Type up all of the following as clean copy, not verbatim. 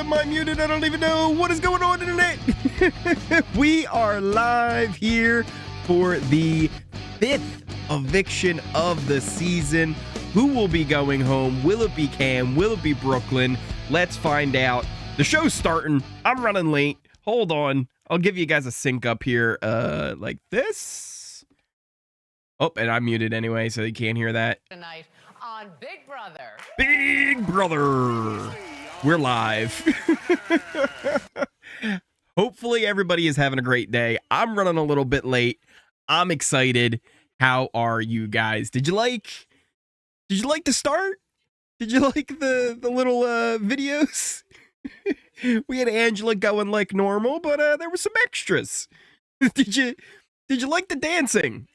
Am I muted? I don't even know what is going on, internet. We are live here for the 5th eviction of the season. Who will be going home? Will it be Cam? Will it be Brooklyn? Let's find out. The show's starting. I'm running late. Hold on. I'll give you guys a sync up here like this. Oh, and I'm muted anyway, so you can't hear that. Tonight on Big Brother. Big Brother. We're live. Hopefully everybody is having a great day. I'm running a little bit late. I'm excited. How are you guys? Did you like the start? Did you like the little videos? We had Angela going like normal, but there were some extras. Did you like the dancing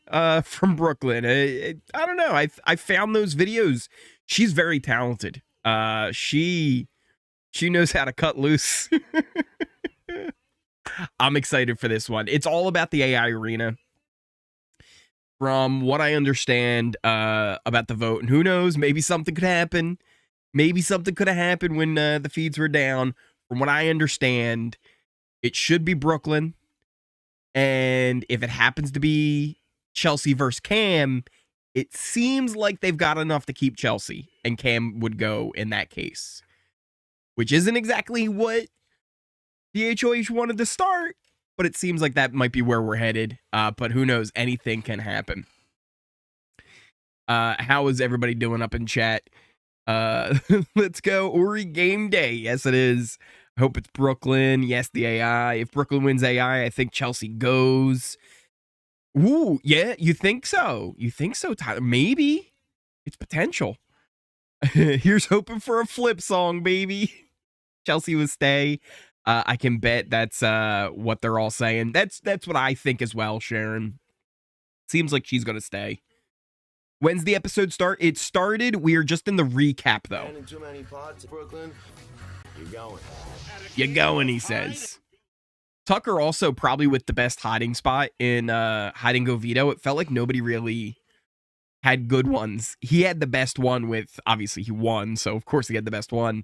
from Brooklyn? I don't know. I found those videos. She's very talented. She knows how to cut loose. I'm excited for this one. It's all about the AI arena. From what I understand about the vote, and who knows, maybe something could happen. Maybe something could have happened when the feeds were down. From what I understand, it should be Brooklyn. And if it happens to be Chelsie versus Cam, it seems like they've got enough to keep Chelsie, and Cam would go in that case. Which isn't exactly what the HOH wanted to start, but it seems like that might be where we're headed. But who knows? Anything can happen. How is everybody doing up in chat? Let's go. Ori game day. Yes, it is. I hope it's Brooklyn. Yes, the AI. If Brooklyn wins AI, I think Chelsie goes. Ooh, yeah, you think so? You think so, Tyler? Maybe. It's potential. Here's hoping for a flip song, baby. Chelsie will stay. I can bet that's what they're all saying. That's what I think as well, Sharon. Seems like she's going to stay. When's the episode start? It started. We are just in the recap, though. Too many pots, Brooklyn. You're going. You're going, he says. Tucker also probably with the best hiding spot in Hide and Go Veto. It felt like nobody really had good ones. He had the best one with, obviously he won, so of course he had the best one.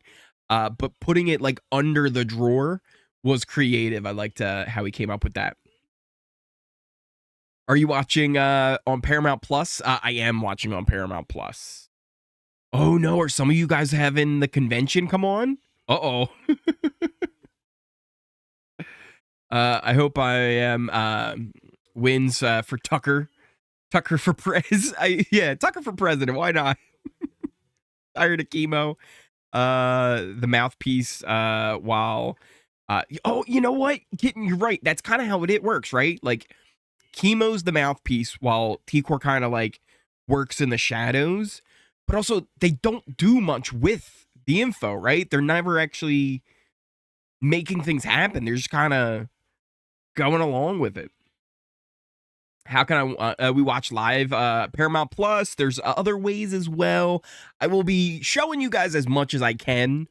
But putting it like under the drawer was creative. I liked how he came up with that. Are you watching on Paramount Plus? I am watching on Paramount Plus. Oh no, are some of you guys having the convention come on? Uh-oh. I hope I am wins for Tucker. Tucker for Prez. Tucker for president. Why not? Tired of chemo. The mouthpiece while oh, you know what? You're right. That's kind of how it works, right? Like chemo's the mouthpiece while T-Core kind of like works in the shadows, but also they don't do much with the info, right? They're never actually making things happen. They're just kind of going along with it. How can we watch live? Paramount Plus. There's other ways as well. I will be showing you guys as much as I can,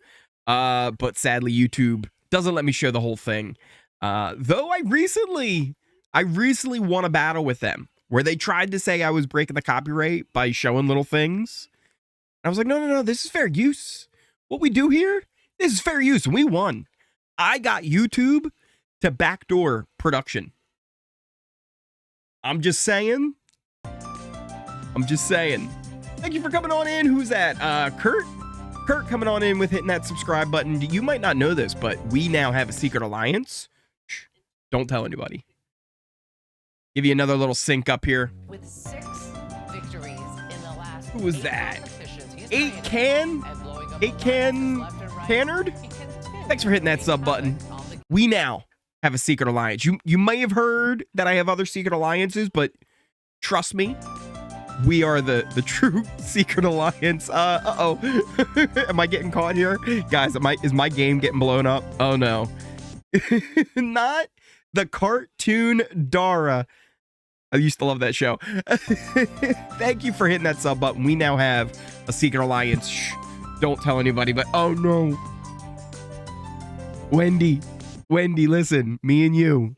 but sadly YouTube doesn't let me show the whole thing. Though I recently won a battle with them where they tried to say I was breaking the copyright by showing little things. I was like, no, this is fair use. What we do here, this is fair use, and we won. I got YouTube to backdoor production. I'm just saying. Thank you for coming on in. Who's that? Kurt? Kurt coming on in with hitting that subscribe button. You might not know this, but we now have a secret alliance. Shh, don't tell anybody. Give you another little sync up here. With 6 victories in the last. Who was that? 8can Cannard? Thanks for hitting that sub button. We now have a secret alliance. You may have heard that I have other secret alliances, but trust me, we are the true secret alliance. Uh-oh. Am I getting caught here? Guys, is my game getting blown up? Oh no. Not the cartoon Dara. I used to love that show. Thank you for hitting that sub button. We now have a secret alliance. Shh, don't tell anybody, but oh no. Wendy, listen, me and you.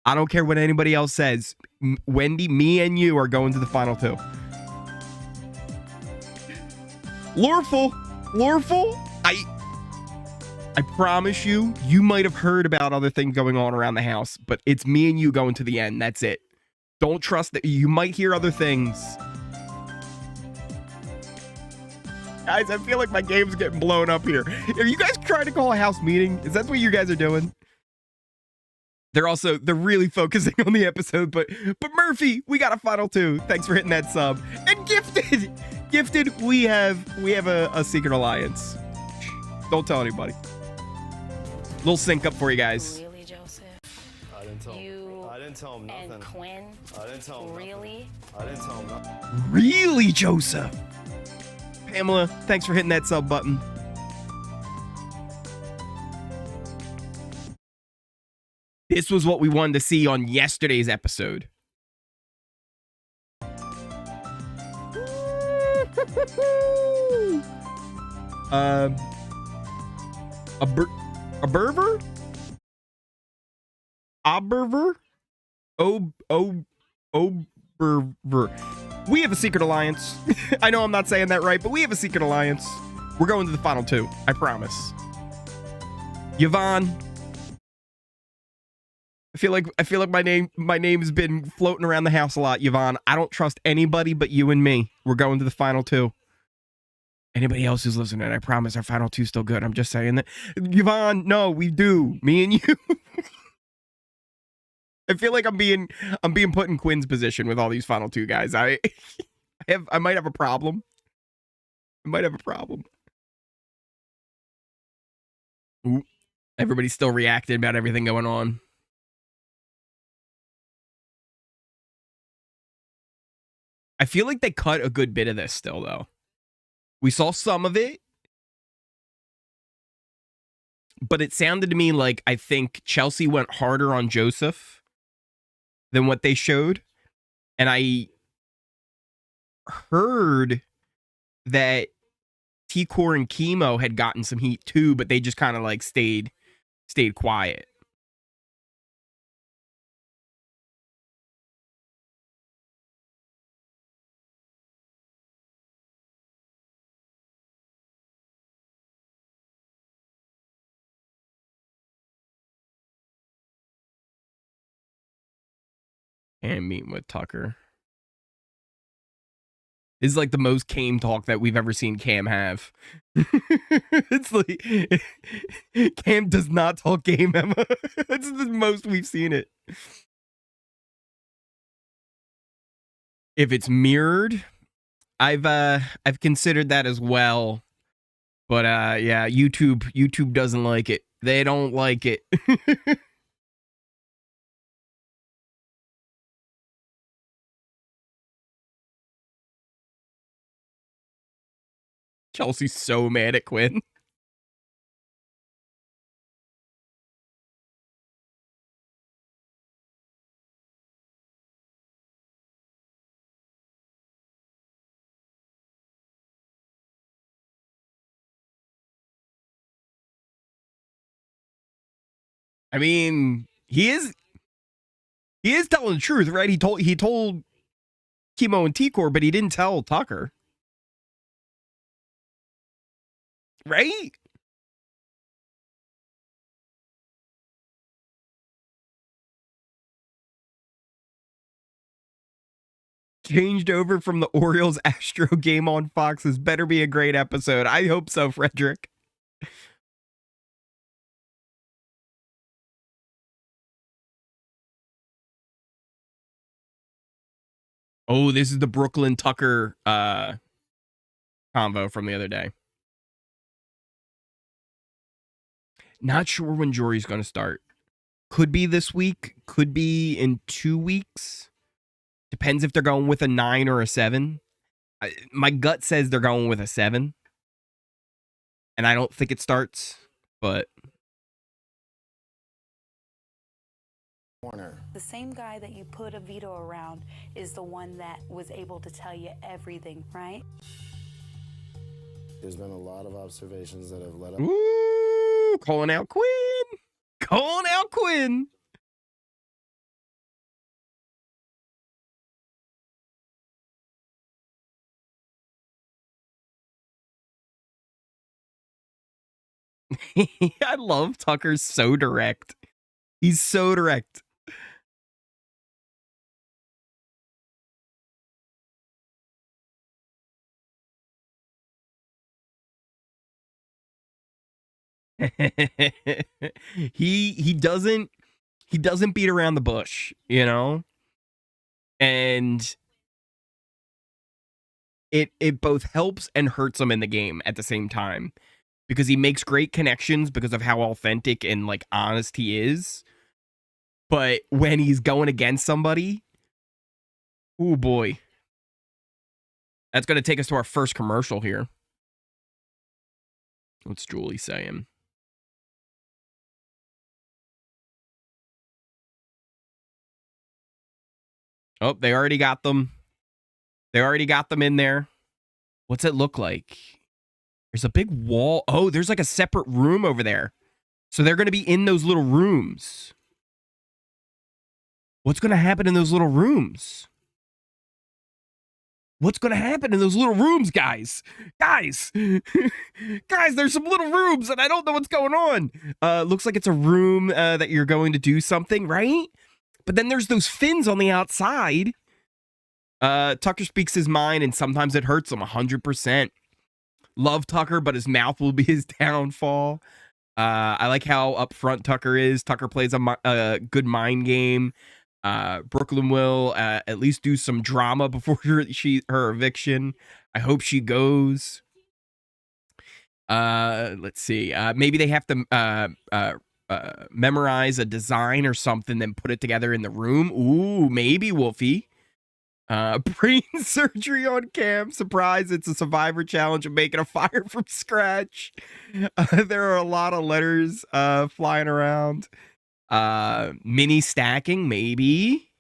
I don't care what anybody else says. Wendy, me and you are going to the final 2. Lorful. I promise you, you might have heard about other things going on around the house, but it's me and you going to the end. That's it. Don't trust that. You might hear other things. Guys, I feel like my game's getting blown up here. Are you guys trying to call a house meeting? Is that what you guys are doing? They're really focusing on the episode, but Murphy, we got a final 2. Thanks for hitting that sub. And Gifted, we have a secret alliance. Don't tell anybody. Little sync up for you guys. Really, Joseph? I didn't tell him. I didn't tell him nothing. And Quinn? I didn't tell him Really? nothing. I didn't tell him nothing. Really, Joseph? Pamela, thanks for hitting that sub button. This was what we wanted to see on yesterday's episode. A burver? Oberver? Oberver. We have a secret alliance. I know I'm not saying that right, but we have a secret alliance. We're going to the final 2. I promise. Yvonne. I feel like my name's been floating around the house a lot, Yvonne. I don't trust anybody but you and me. We're going to the final 2. Anybody else who's listening, I promise our final 2's still good. I'm just saying that. Yvonne, no, we do. Me and you. I feel like I'm being put in Quinn's position with all these final 2 guys. I might have a problem. Ooh, everybody's still reacting about everything going on. I feel like they cut a good bit of this still, though. We saw some of it, but it sounded to me like I think Chelsie went harder on Joseph than what they showed. And I heard that T-Core and Chemo had gotten some heat too, but they just kind of like stayed quiet. And meeting with Tucker. This is like the most Cam talk that we've ever seen Cam have. It's like Cam does not talk game, Emma. That's the most we've seen it. If it's mirrored, I've considered that as well. But yeah, YouTube doesn't like it. They don't like it. Chelsea's so mad at Quinn. I mean, he is telling the truth, right? He told Chemo and T-Core, but he didn't tell Tucker. Right? Changed over from the Orioles Astro game on Fox. This better be a great episode. I hope so, Frederick. Oh, this is the Brooklyn Tucker convo from the other day. Not sure when jury's going to start. Could be this week. Could be in 2 weeks. Depends if they're going with a 9 or a 7. My gut says they're going with a 7. And I don't think it starts, but... The same guy that you put a veto around is the one that was able to tell you everything, right? There's been a lot of observations that have led up. Ooh, calling out Quinn. Calling out Quinn. I love Tucker's so direct. He's so direct. he doesn't beat around the bush, you know? And it both helps and hurts him in the game at the same time, because he makes great connections because of how authentic and like honest he is. But when he's going against somebody, oh boy. That's going to take us to our first commercial here. What's Julie saying? Oh, they already got them. They already got them in there. What's it look like? There's a big wall. Oh, there's like a separate room over there. So they're going to be in those little rooms. What's going to happen in those little rooms? What's going to happen in those little rooms, guys? Guys! Guys, there's some little rooms and I don't know what's going on. Looks like it's a room that you're going to do something, right? But then there's those fins on the outside. Tucker speaks his mind and sometimes it hurts him 100%. Love Tucker, but his mouth will be his downfall. I like how upfront Tucker is. Tucker plays a good mind game. Brooklyn will at least do some drama before her eviction. I hope she goes. Let's see. Maybe they have to memorize a design or something, then put it together in the room. Ooh, maybe Wolfie. Brain surgery on Cam. Surprise, it's a survivor challenge of making a fire from scratch. There are a lot of letters flying around. Mini stacking, maybe.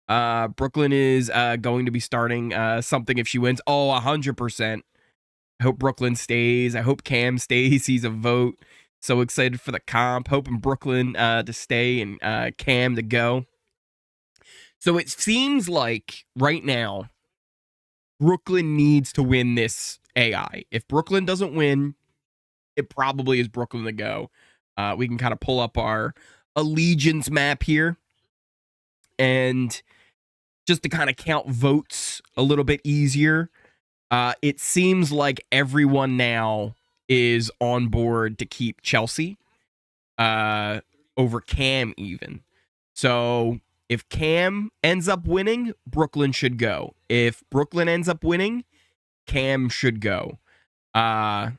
Brooklyn is going to be starting something if she wins. Oh, 100%. I hope Brooklyn stays. I hope Cam stays. He's a vote. So excited for the comp. Hoping Brooklyn to stay and Cam to go. So it seems like right now, Brooklyn needs to win this AI. If Brooklyn doesn't win, it probably is Brooklyn to go. We can kind of pull up our allegiance map here. And just to kind of count votes a little bit easier, it seems like everyone now is on board to keep Chelsie over Cam even. So if Cam ends up winning, Brooklyn should go. If Brooklyn ends up winning, Cam should go. And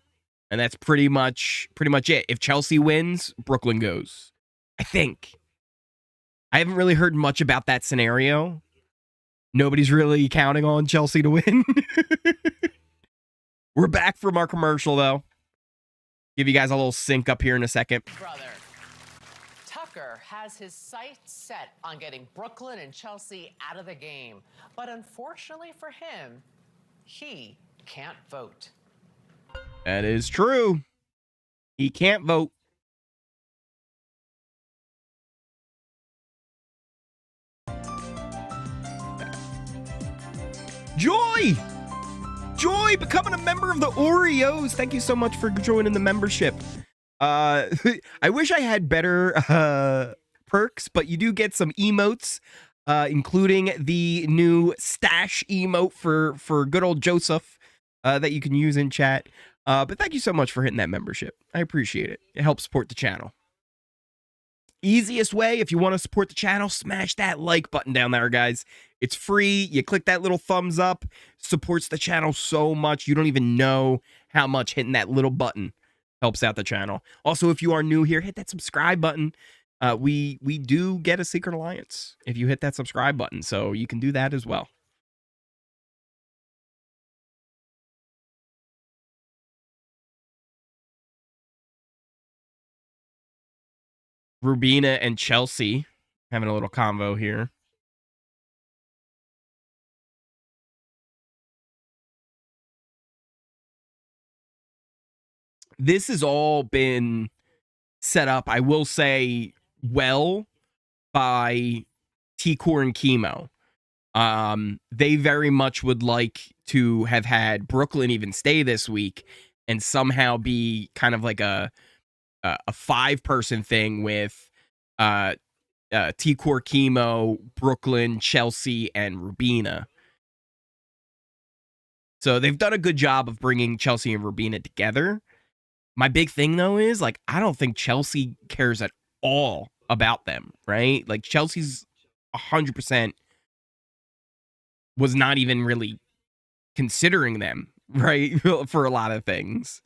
that's pretty much it. If Chelsie wins, Brooklyn goes. I think. I haven't really heard much about that scenario. Nobody's really counting on Chelsie to win. We're back from our commercial, though. Give you guys a little sync up here in a second. Brother. Tucker has his sights set on getting Brooklyn and Chelsie out of the game. But unfortunately for him, he can't vote. That is true. He can't vote. Joy! Joy, becoming a member of the Oreos. Thank you so much for joining the membership. I wish I had better perks, but you do get some emotes, including the new stash emote for good old Joseph that you can use in chat. But thank you so much for hitting that membership. I appreciate it. It helps support the channel. Easiest way, if you want to support the channel, smash that like button down there, guys. It's free. You click that little thumbs up. Supports the channel so much. You don't even know how much hitting that little button helps out the channel. Also, if you are new here, hit that subscribe button. We do get a secret alliance if you hit that subscribe button, so you can do that as well. Rubina and Chelsie having a little convo here. This has all been set up, I will say, well by T-Core and Chemo. They very much would like to have had Brooklyn even stay this week and somehow be kind of like a 5-person thing with T-Core Chemo, Brooklyn, Chelsie, and Rubina. So they've done a good job of bringing Chelsie and Rubina together. My big thing, though, is, like, I don't think Chelsie cares at all about them, right? Like, Chelsea's 100% was not even really considering them, right? For a lot of things.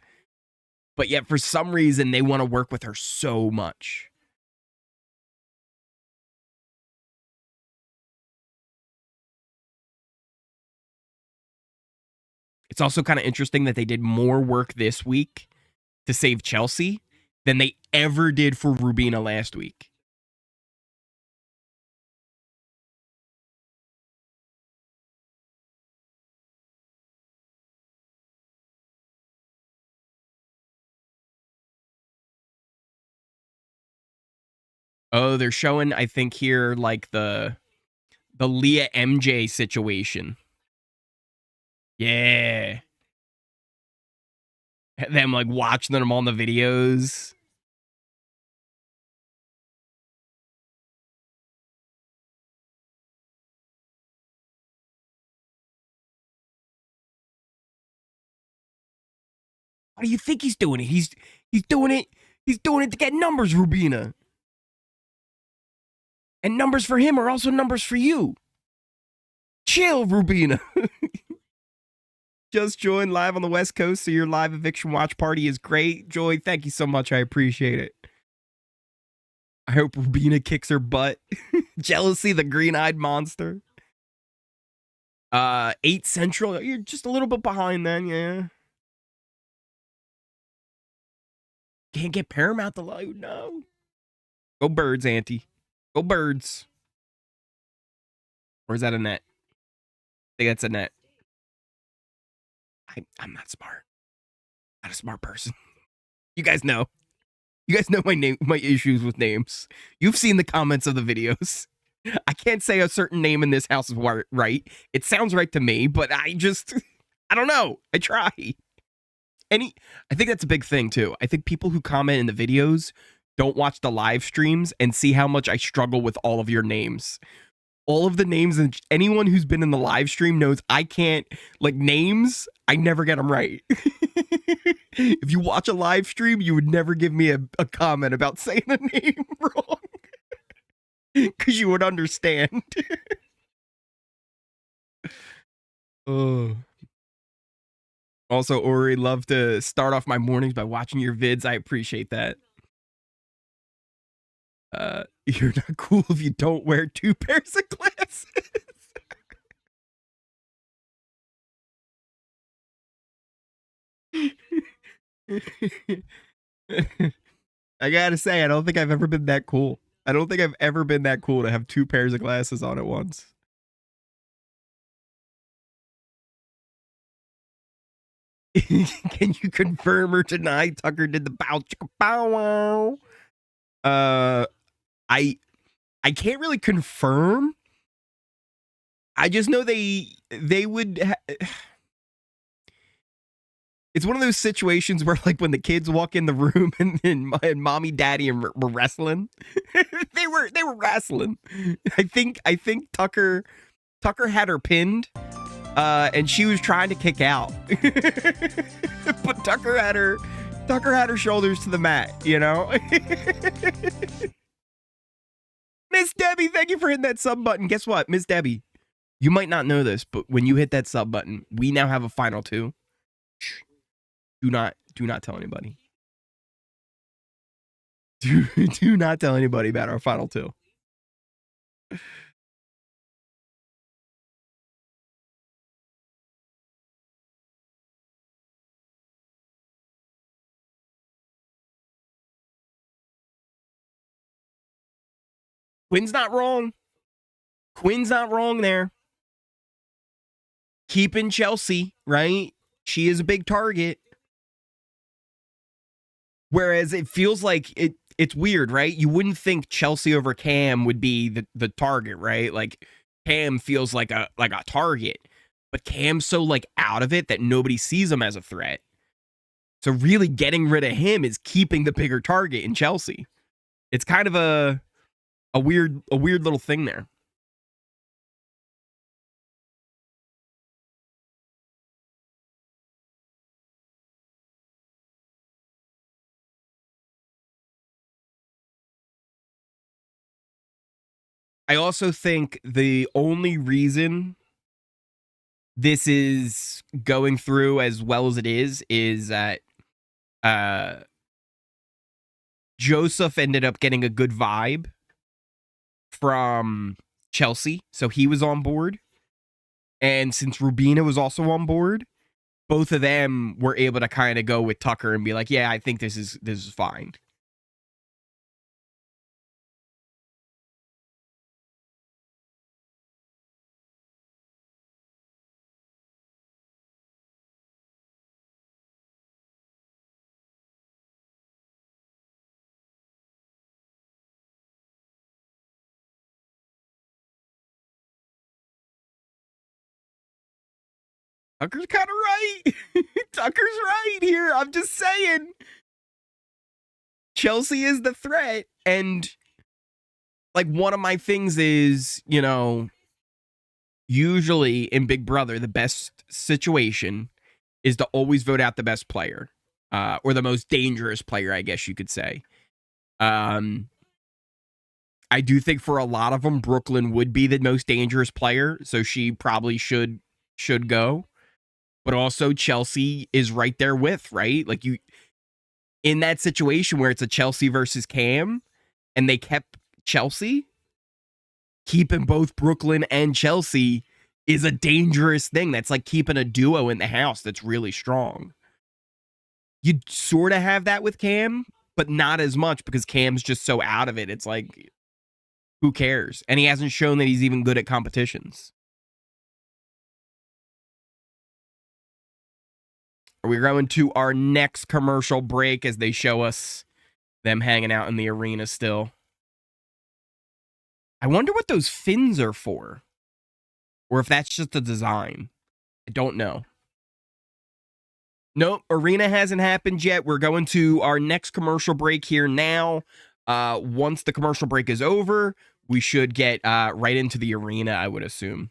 But yet, for some reason, they want to work with her so much. It's also kind of interesting that they did more work this week to save Chelsie than they ever did for Rubina last week. Oh, they're showing, I think, here, like, the Leah MJ situation. Yeah. Them, like, watching them on the videos. How do you think he's doing it? He's doing it. He's doing it to get numbers, Rubina. And numbers for him are also numbers for you. Chill, Rubina. Just joined live on the West Coast, so your live eviction watch party is great. Joy, thank you so much. I appreciate it. I hope Rubina kicks her butt. Jealousy, the green-eyed monster. 8 Central. You're just a little bit behind then, yeah. Can't get Paramount to load, no. Go Birds, Auntie. Go Birds. Or is that a net? I think that's a net. I'm not smart. Not a smart person. You guys know. You guys know my issues with names. You've seen the comments of the videos. I can't say a certain name in this house is right. It sounds right to me, but I don't know. I try. I think that's a big thing too. I think people who comment in the videos don't watch the live streams and see how much I struggle with all of your names. All of the names, and anyone who's been in the live stream knows I can't, like, names, I never get them right. If you watch a live stream, you would never give me a comment about saying a name wrong. Because you would understand. Oh. Also, Ori, love to start off my mornings by watching your vids. I appreciate that. You're not cool if you don't wear 2 pairs of glasses. I gotta say, I don't think I've ever been that cool. I don't think I've ever been that cool to have 2 pairs of glasses on at once. Can you confirm or deny Tucker did the bow chicka bow wow? I can't really confirm. I just know they would. It's one of those situations where, like, when the kids walk in the room and mommy, daddy were wrestling, they were wrestling. I think Tucker had her pinned, and she was trying to kick out, but Tucker had her shoulders to the mat, you know. Miss Debbie, thank you for hitting that sub button. Guess what, Miss Debbie? You might not know this, but when you hit that sub button, we now have a final 2. Shh. Do not tell anybody. Do not tell anybody about our final 2. Quinn's not wrong. Quinn's not wrong there. Keeping Chelsie, right? She is a big target. Whereas it feels like it's weird, right? You wouldn't think Chelsie over Cam would be the target, right? Like, Cam feels like a target, but Cam's so, like, out of it that nobody sees him as a threat. So really getting rid of him is keeping the bigger target in Chelsie. It's kind of a weird little thing there. I also think the only reason this is going through as well as it is that Joseph ended up getting a good vibe from Chelsie, so he was on board. And since Rubina was also on board, both of them were able to kind of go with Tucker and be like, yeah, I think this is fine. Tucker's kind of right. Tucker's right here. I'm just saying. Chelsie is the threat. And like one of my things is, you know, usually in Big Brother, the best situation is to always vote out the best player, or the most dangerous player, I guess you could say. I do think for a lot of them, Brooklyn would be the most dangerous player, so she probably should go. But also Chelsie is right there with, right? Like you, in that situation where it's a Chelsie versus Cam, and they kept Chelsie, keeping both Brooklyn and Chelsie is a dangerous thing. That's like keeping a duo in the house that's really strong. You sort of have that with Cam, but not as much because Cam's just so out of it. It's like, who cares? And he hasn't shown that he's even good at competitions. We're going to our next commercial break as they show us them hanging out in the arena still. I wonder what those fins are for. Or if that's just a design. I don't know. Nope, arena hasn't happened yet. We're going to our next commercial break here now. Once the commercial break is over, we should get right into the arena, I would assume.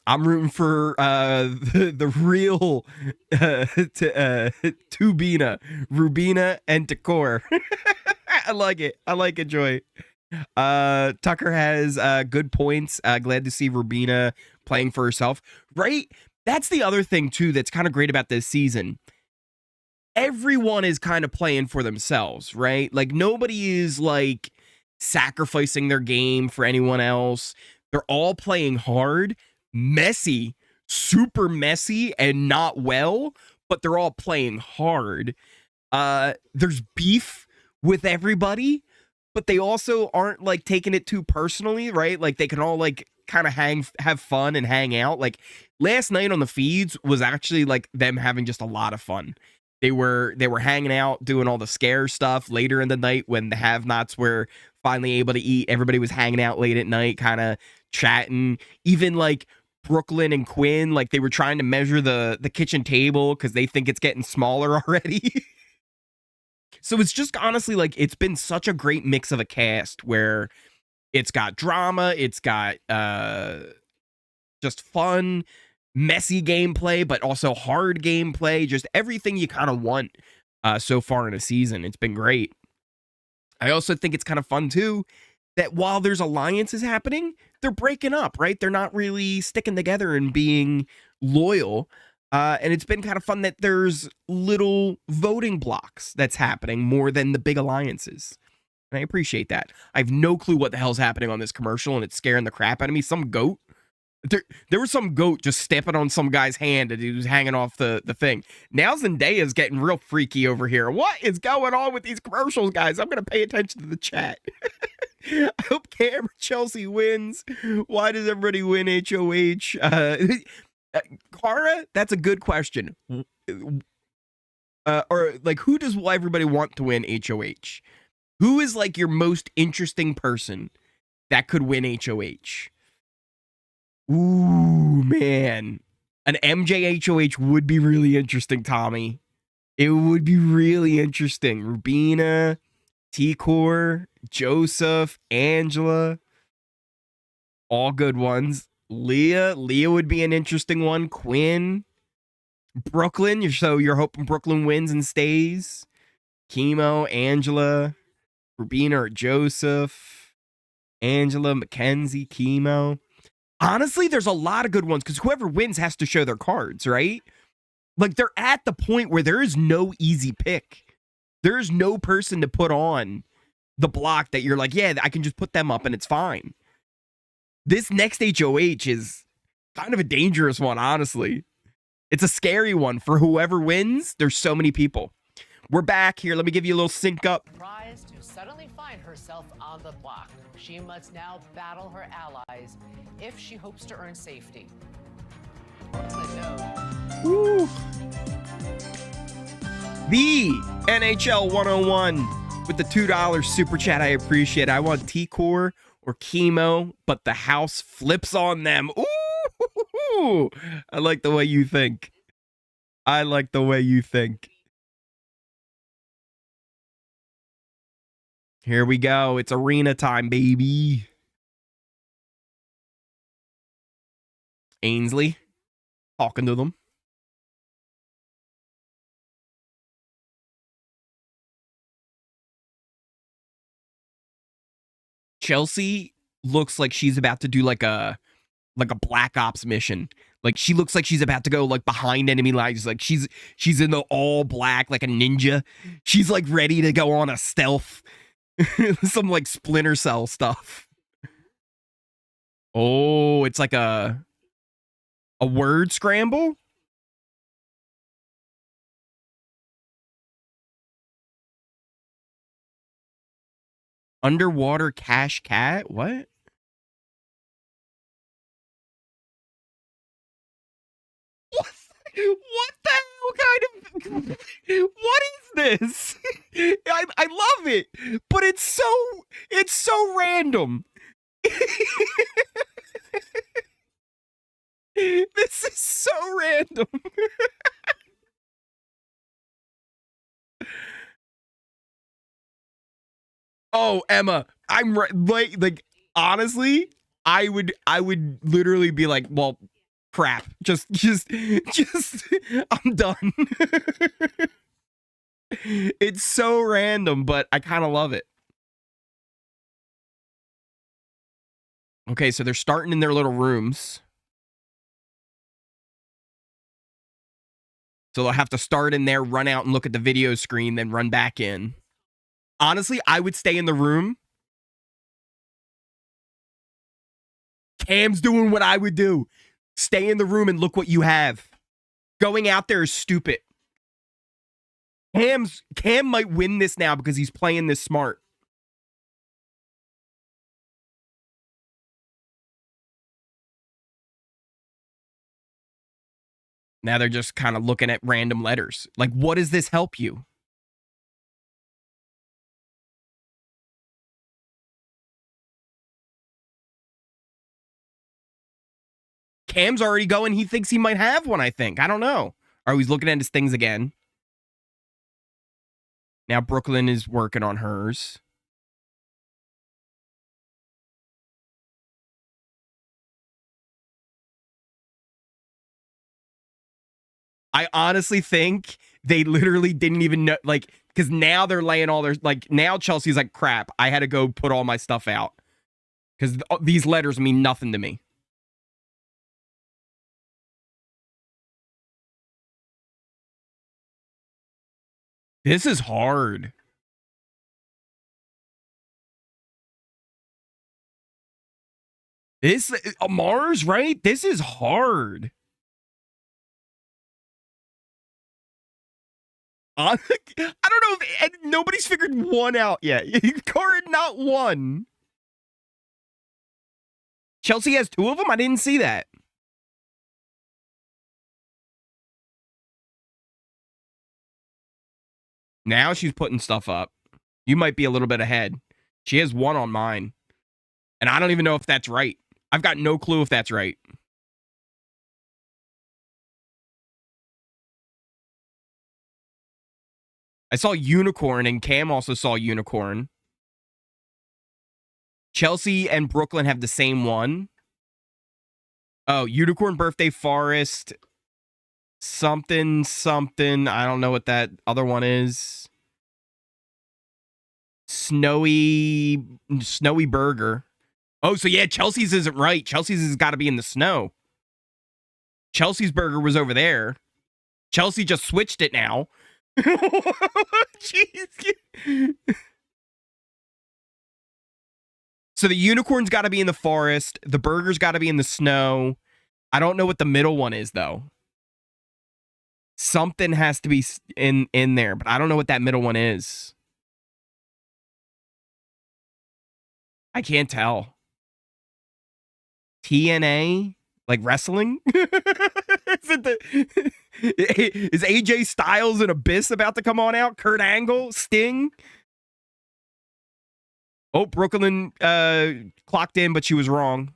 I'm rooting for the real Tubina, Rubina, and Decor. I like it. I like it, Joy. Tucker has good points. Glad to see Rubina playing for herself. Right? That's the other thing, too, that's kind of great about this season. Everyone is kind of playing for themselves, right? Like, nobody is, like, sacrificing their game for anyone else. They're all playing hard. Messy, super messy and not well, but they're all playing hard. There's beef with everybody, but they also aren't like taking it too personally, right? Like they can all like kind of have fun and hang out. Like last night on the feeds was actually like them having just a lot of fun. They were hanging out, doing all the scare stuff later in the night when the have-nots were finally able to eat. Everybody was hanging out late at night, kind of chatting. Even like Brooklyn and Quinn, like they were trying to measure the kitchen table because they think it's getting smaller already. So it's just honestly like it's been such a great mix of a cast where it's got drama, it's got just fun, messy gameplay, but also hard gameplay, just everything you kind of want so far in a season. It's been great. I also think it's kind of fun too that while there's alliances happening, they're breaking up, right? They're not really sticking together and being loyal. And it's been kind of fun that there's little voting blocks that's happening more than the big alliances. And I appreciate that. I have no clue what the hell's happening on this commercial, and it's scaring the crap out of me. Some goat. There was some goat just stepping on some guy's hand and he was hanging off the thing. Now Zendaya's getting real freaky over here. What is going on with these commercials, guys? I'm going to pay attention to the chat. I hope Cam Chelsie wins. Why does everybody win HOH? Cara, that's a good question. Or like, who does everybody want to win HOH? Who is like your most interesting person that could win HOH? Ooh, man. An MJHOH would be really interesting, Tommy. It would be really interesting. Rubina, T-Core, Joseph, Angela. All good ones. Leah would be an interesting one. Quinn. Brooklyn. So you're hoping Brooklyn wins and stays. Chemo, Angela, Rubina or Joseph. Angela, Mackenzie, Chemo. Honestly, there's a lot of good ones because whoever wins has to show their cards, right? Like, they're at the point where there is no easy pick. There's no person to put on the block that you're like, yeah, I can just put them up and it's fine. This next HOH is kind of a dangerous one, honestly. It's a scary one for whoever wins. There's so many people. We're back here. Let me give you a little sync up. Surprised to suddenly find herself on the block. She must now battle her allies if she hopes to earn safety. Woo. The NHL 101 with the $2 super chat. I appreciate it. I want T-Core or Chemo, but the house flips on them. Ooh, I like the way you think. I like the way you think. Here we go. It's arena time, baby. Ainsley talking to them. Chelsie looks like she's about to do like a Black Ops mission. Like, she looks like she's about to go like behind enemy lines. Like, she's in the all black like a ninja. She's like ready to go on a stealth. Some like Splinter Cell stuff. Oh, it's like a word scramble. Underwater cash cat? What? What the hell kind of... What is this? I love it, but it's so random. This is so random. Oh, Emma, I'm like honestly, I would literally be like, well, crap. Just I'm done. It's so random, but I kind of love it. Okay, so they're starting in their little rooms. So they'll have to start in there, run out and look at the video screen, then run back in. Honestly, I would stay in the room. Cam's doing what I would do. Stay in the room and look what you have. Going out there is stupid. Cam might win this now because he's playing this smart. Now they're just kind of looking at random letters. Like, what does this help you? Cam's already going. He thinks he might have one, I think. I don't know. Or he's looking at his things again. Now Brooklyn is working on hers. I honestly think they literally didn't even know, like, because now they're laying all their, like, now Chelsea's like, crap, I had to go put all my stuff out. Because these letters mean nothing to me. This is hard. This, Mars, right? This is hard. I don't know if nobody's figured one out yet. Card not one. Chelsie has two of them? I didn't see that. Now she's putting stuff up. You might be a little bit ahead. She has one on mine. And I don't even know if that's right. I've got no clue if that's right. I saw unicorn, and Cam also saw unicorn. Chelsie and Brooklyn have the same one. Oh, unicorn, birthday, forest, something, something. I don't know what that other one is. Snowy burger. Oh, so yeah, Chelsea's isn't right. Chelsea's has got to be in the snow. Chelsea's burger was over there. Chelsie just switched it now. Jeez. So the unicorn's got to be in the forest. The burger's got to be in the snow. I don't know what the middle one is, though. Something has to be in there, but I don't know what that middle one is. I can't tell. TNA? Like wrestling? Is AJ Styles and Abyss about to come on out? Kurt Angle? Sting? Oh, Brooklyn clocked in, but she was wrong.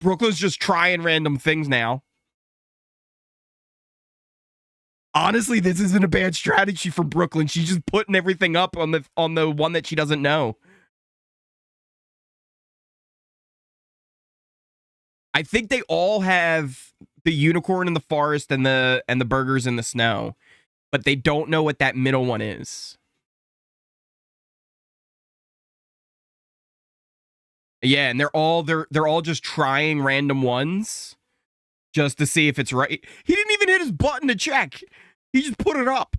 Brooklyn's just trying random things now. Honestly, this isn't a bad strategy for Brooklyn. She's just putting everything up on the one that she doesn't know. I think they all have the unicorn in the forest and the burgers in the snow, but they don't know what that middle one is. Yeah, and they're all just trying random ones just to see if it's right. He didn't even hit his button to check. He just put it up.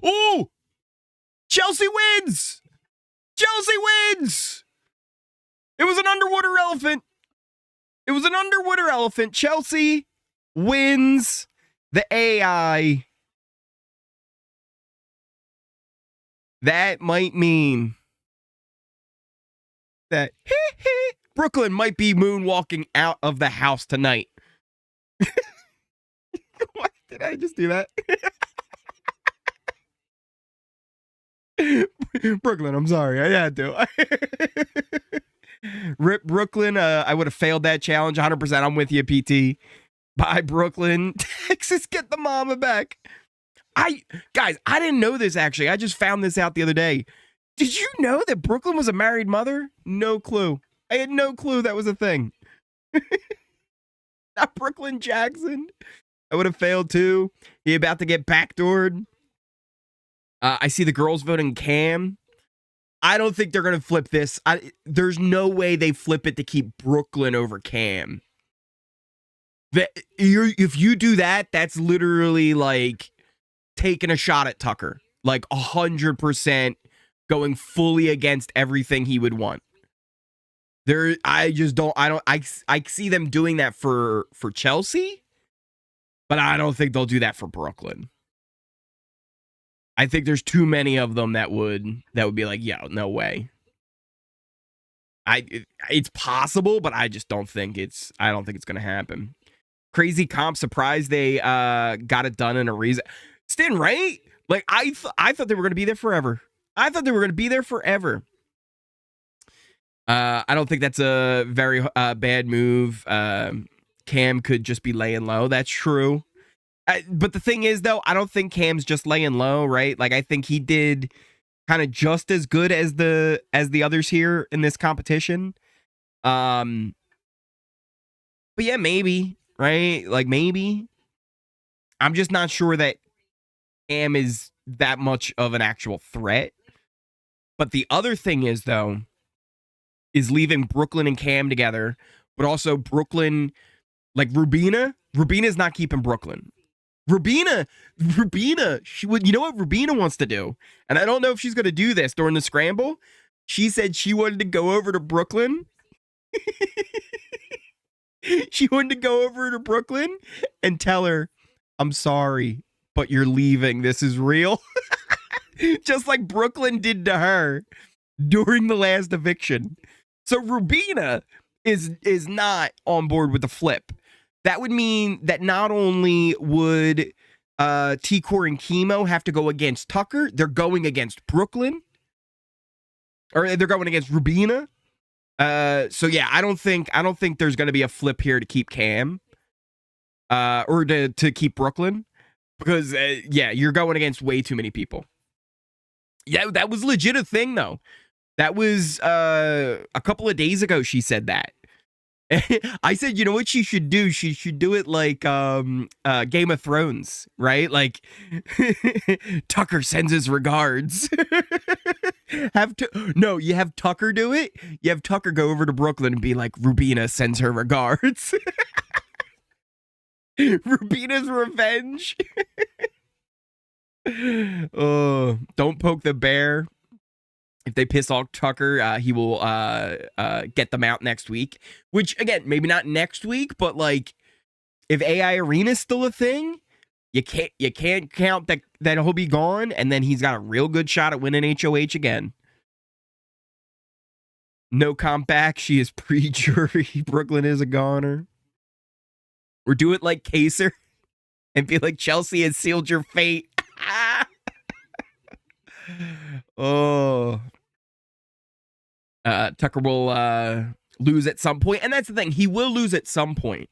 Oh! Chelsie wins! Chelsie wins! It was an underwater elephant. It was an underwater elephant. Chelsie wins the AI. That might mean that Brooklyn might be moonwalking out of the house tonight. What? Did I just do that? Brooklyn, I'm sorry. I had to. Rip Brooklyn. I would have failed that challenge 100%. I'm with you, PT. Bye, Brooklyn. Texas, get the mama back. Guys, I didn't know this, actually. I just found this out the other day. Did you know that Brooklyn was a married mother? No clue. I had no clue that was a thing. Not Brooklyn Jackson. I would have failed too. He about to get backdoored. I see the girls voting Cam. I don't think they're going to flip this. There's no way they flip it to keep Brooklyn over Cam. If you do that, that's literally like taking a shot at Tucker. Like 100% going fully against everything he would want. I see them doing that for Chelsie, but I don't think they'll do that for Brooklyn. I think there's too many of them that would be like, yeah, no way. It's possible, but I just don't think it's going to happen. Crazy comp, surprised they got it done in a reason. Stin, right? Like I thought they were going to be there forever. I don't think that's a very bad move. Cam could just be laying low. That's true. But the thing is, though, I don't think Cam's just laying low, right? Like, I think he did kind of just as good as the others here in this competition. But yeah, maybe, right? Like, maybe. I'm just not sure that Cam is that much of an actual threat. But the other thing is, though, is leaving Brooklyn and Cam together, but also Brooklyn, like Rubina's not keeping Brooklyn. Rubina, you know what Rubina wants to do? And I don't know if she's going to do this during the scramble. She said she wanted to go over to Brooklyn. She wanted to go over to Brooklyn and tell her, I'm sorry, but you're leaving. This is real. Just like Brooklyn did to her during the last eviction. So Rubina is not on board with the flip. That would mean that not only would T-Core and Chemo have to go against Tucker, they're going against Brooklyn. Or they're going against Rubina. So yeah, I don't think there's going to be a flip here to keep Cam. or to keep Brooklyn, because yeah, you're going against way too many people. Yeah, that was legit a thing though. That was a couple of days ago. She said that. I said, you know what she should do? She should do it like Game of Thrones, right? Like Tucker sends his regards. No, you have Tucker do it. You have Tucker go over to Brooklyn and be like, Rubina sends her regards. Rubina's revenge. Oh, don't poke the bear. If they piss off Tucker, he will get them out next week. Which, again, maybe not next week, but like, if AI Arena's still a thing, you can't count that he'll be gone, and then he's got a real good shot at winning HOH again. No comp back. She is pre-jury. Brooklyn is a goner. Or do it like Kaser and be like, Chelsie has sealed your fate. Oh. Tucker will lose at some point, and that's the thing. He will lose at some point.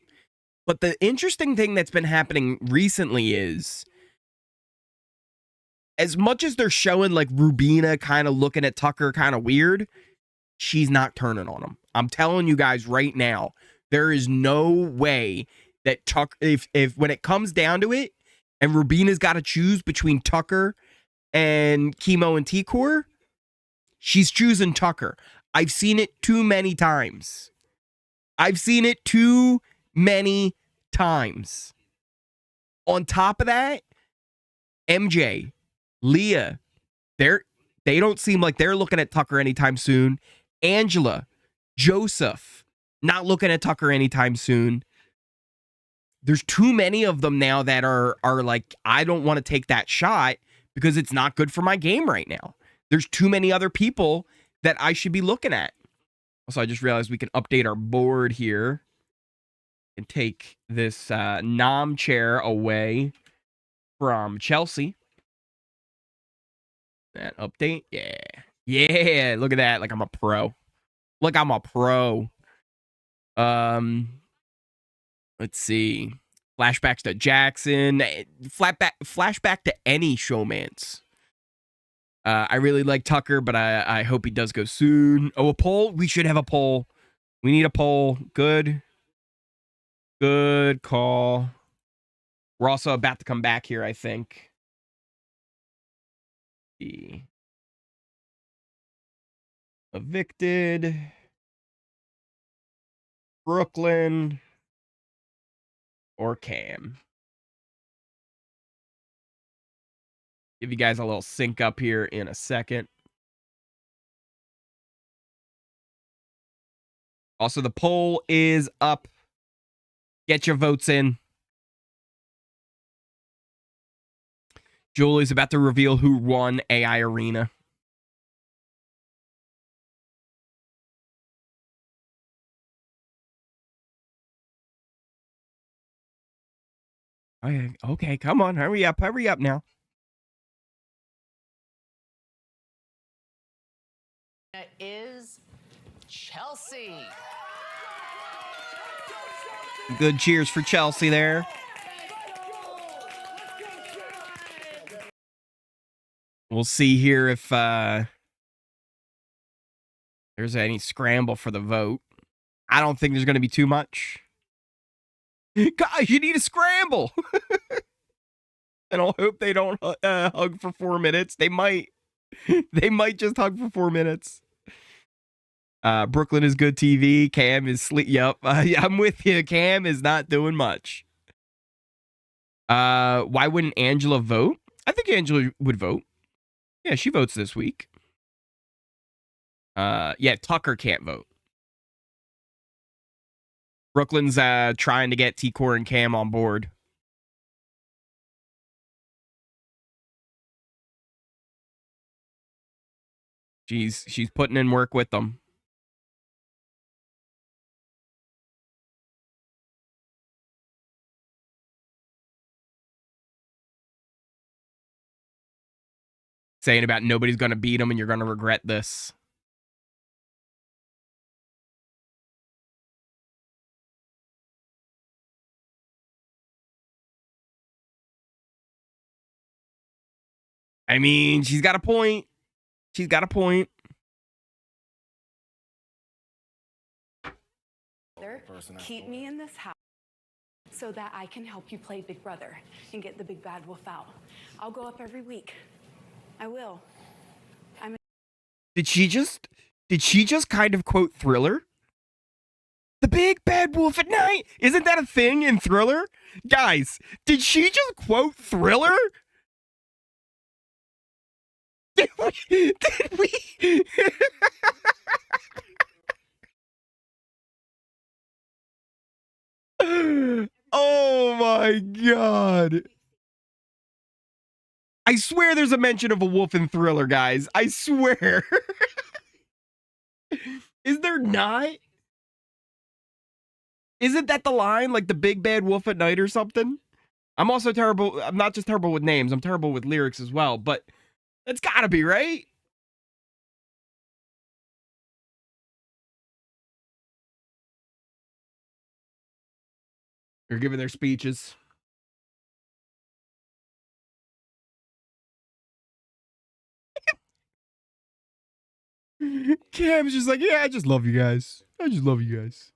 But the interesting thing that's been happening recently is, as much as they're showing like Rubina kind of looking at Tucker kind of weird, she's not turning on him. I'm telling you guys right now, there is no way that Tucker, if when it comes down to it, and Rubina's got to choose between Tucker and Chemo and T-Core, she's choosing Tucker. I've seen it too many times. I've seen it too many times. On top of that, MJ, Leah, they don't seem like they're looking at Tucker anytime soon. Angela, Joseph, not looking at Tucker anytime soon. There's too many of them now that are like, I don't want to take that shot because it's not good for my game right now. There's too many other people that I should be looking at. Also, I just realized we can update our board here and take this nom chair away from Chelsie. That update. Yeah. Yeah. Look at that. Like I'm a pro. Look, I'm a pro. Let's see. Flashbacks to Jackson. Flashback to any showmance. I really like Tucker, but I hope he does go soon. Oh, a poll? We should have a poll. We need a poll. Good. Good call. We're also about to come back here, I think. Evicted. Brooklyn. Or Cam. Give you guys a little sync up here in a second. Also, the poll is up. Get your votes in. Julie's about to reveal who won AI Arena. Okay, come on. Hurry up now. Is Chelsie. Good cheers for Chelsie there. We'll see here if there's any scramble for the vote. I don't think there's going to be too much. Guys, you need a scramble. And I'll hope they don't hug for 4 minutes. They might. They might just hug for 4 minutes. Brooklyn is good TV. Cam is sleep. Yep, I'm with you. Cam is not doing much. Why wouldn't Angela vote? I think Angela would vote. Yeah, she votes this week. Yeah, Tucker can't vote. Brooklyn's trying to get T-Core and Cam on board. She's putting in work with them. Saying about nobody's going to beat them and you're going to regret this. I mean, she's got a point. She's got a point. Keep me in this house so that I can help you play Big Brother and get the big bad wolf out. I'll go up every week. I will. Did she just kind of quote Thriller? The big bad wolf at night. Isn't that a thing in Thriller? Guys, did she just quote Thriller? Did we? Oh my God. I swear there's a mention of a wolf in Thriller, guys. I swear. Is there not? Isn't that the line, like the big bad wolf at night or something? I'm also terrible. I'm not just terrible with names. I'm terrible with lyrics as well. But that's gotta be, right? They're giving their speeches. Cam's just like, yeah, I just love you guys. I just love you guys.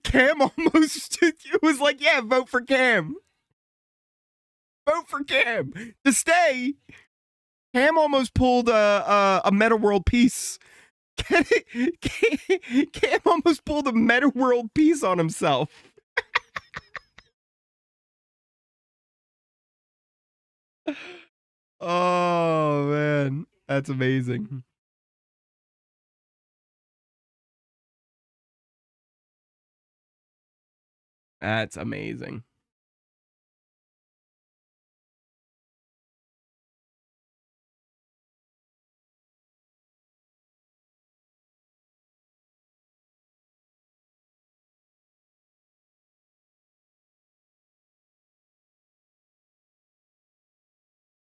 Cam almost it was like, yeah, vote for Cam. Vote for Cam to stay. Cam almost pulled a meta world peace. Cam almost pulled a meta world peace on himself. Oh man, that's amazing. That's amazing.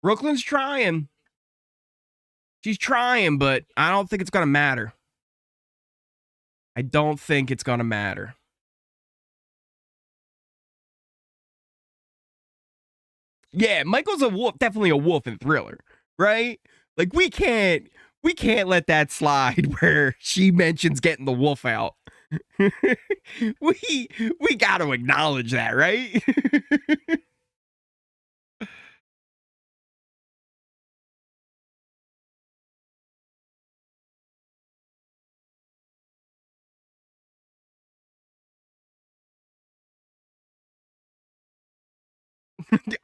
Brooklyn's trying. She's trying, but I don't think it's going to matter. I don't think it's going to matter. Yeah, Michael's a wolf, definitely a wolf in Thriller, right? Like we can't let that slide where she mentions getting the wolf out. we got to acknowledge that, right?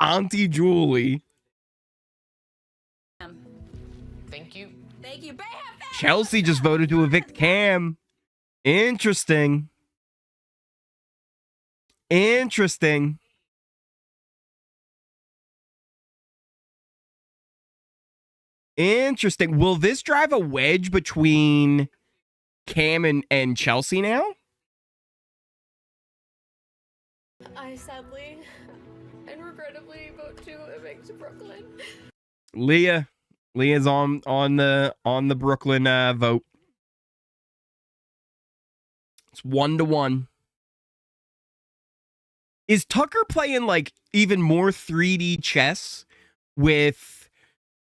Auntie Julie. Thank you. Thank you. Chelsie just voted to evict Cam. Interesting. Interesting. Interesting. Will this drive a wedge between Cam and Chelsie now? I sadly and regrettably vote to evict Brooklyn. Leah's on the Brooklyn vote. It's 1-1. Is Tucker playing like even more 3D chess with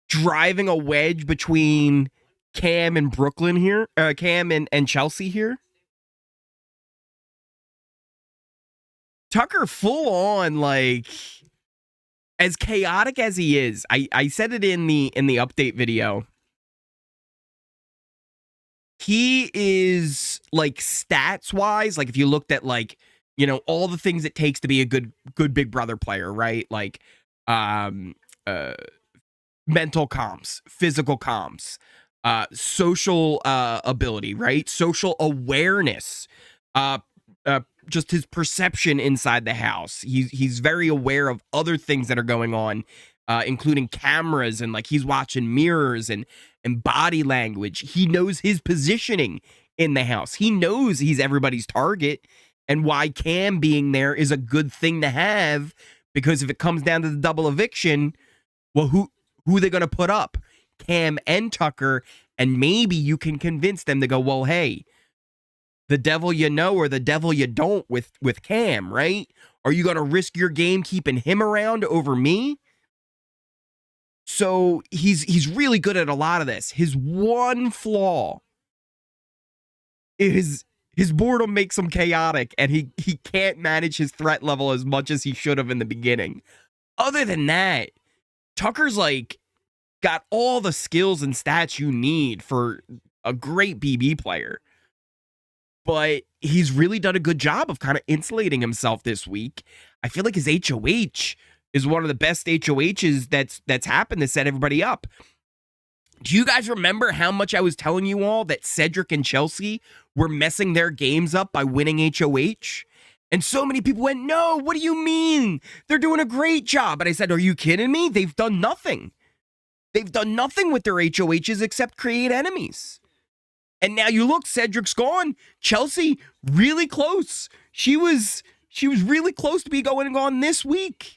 driving a wedge between Cam and Brooklyn here? Cam and Chelsie here? Tucker full on, like, as chaotic as he is. I said it in the update video. He is, like, stats wise, like if you looked at, like, you know, all the things it takes to be a good Big Brother player, right? Like mental comms, physical comms, social ability, right? Social awareness, just his perception inside the house. He's very aware of other things that are going on, including cameras, and like he's watching mirrors and body language. He knows his positioning in the house. He knows he's everybody's target, and why Cam being there is a good thing to have, because if it comes down to the double eviction, well, who are they going to put up? Cam and Tucker, and maybe you can convince them to go, well, hey, the devil you know or the devil you don't with Cam, right? Are you going to risk your game keeping him around over me? So he's really good at a lot of this. His one flaw is his boredom makes him chaotic, and he can't manage his threat level as much as he should have in the beginning. Other than that, Tucker's like got all the skills and stats you need for a great BB player. But he's really done a good job of kind of insulating himself this week. I feel like his HOH is one of the best HOHs that's happened to set everybody up. Do you guys remember how much I was telling you all that Cedric and Chelsie were messing their games up by winning HOH? And so many people went, no, what do you mean? They're doing a great job. And I said, are you kidding me? They've done nothing. They've done nothing with their HOHs except create enemies. And now you look, Cedric's gone. Chelsie, really close. She was really close to be going on this week.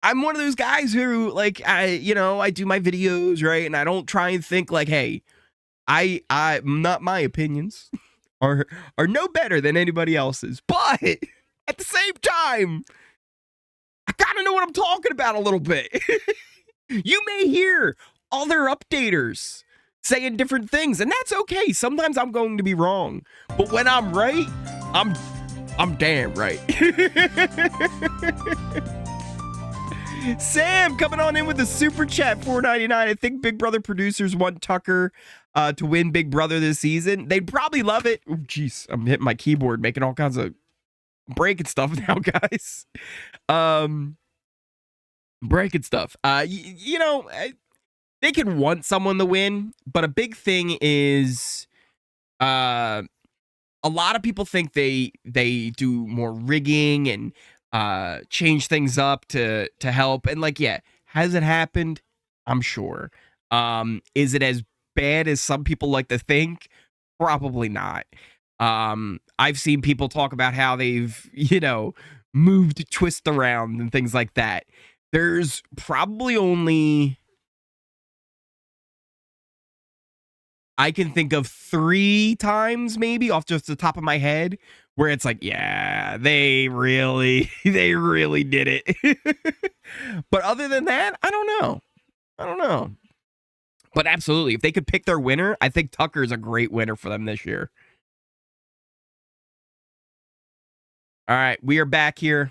I'm one of those guys who, like, I do my videos, right? And I don't try and think like, hey, I'm not, my opinions are no better than anybody else's. But at the same time, I gotta know what I'm talking about a little bit. You may hear other updaters saying different things, and that's okay. Sometimes I'm going to be wrong, but when I'm right, I'm damn right. Sam coming on in with the super chat, $4.99. I think Big Brother producers want Tucker to win Big Brother this season. They'd probably love it. Oh, jeez, I'm hitting my keyboard, making all kinds of breaking stuff now, guys. Breaking stuff. They can want someone to win, but a big thing is a lot of people think they do more rigging and change things up to help. And like, yeah, has it happened? I'm sure. Is it as bad as some people like to think? Probably not. I've seen people talk about how they've, moved twist around and things like that. There's probably only, I can think of 3 times maybe off just the top of my head where it's like, yeah, they really did it. But other than that, I don't know. But absolutely, if they could pick their winner, I think Tucker is a great winner for them this year. All right, we are back here.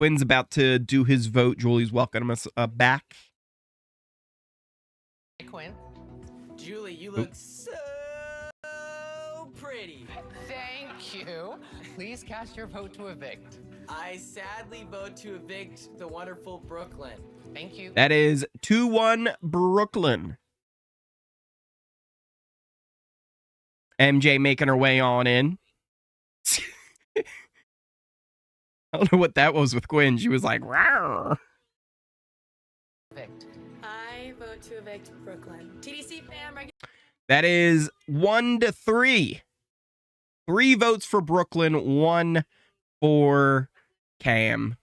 Quinn's about to do his vote. Julie's welcoming us back. Hey, Quinn. Julie, you look so pretty. Thank you. Please cast your vote to evict. I sadly vote to evict the wonderful Brooklyn. Thank you. That is 2-1 Brooklyn. MJ making her way on in. I don't know what that was with Quinn. She was like, rawr. Evict. I vote to evict Brooklyn. TDC fam. That is 1-3. 3 votes for Brooklyn, 1 for Cam.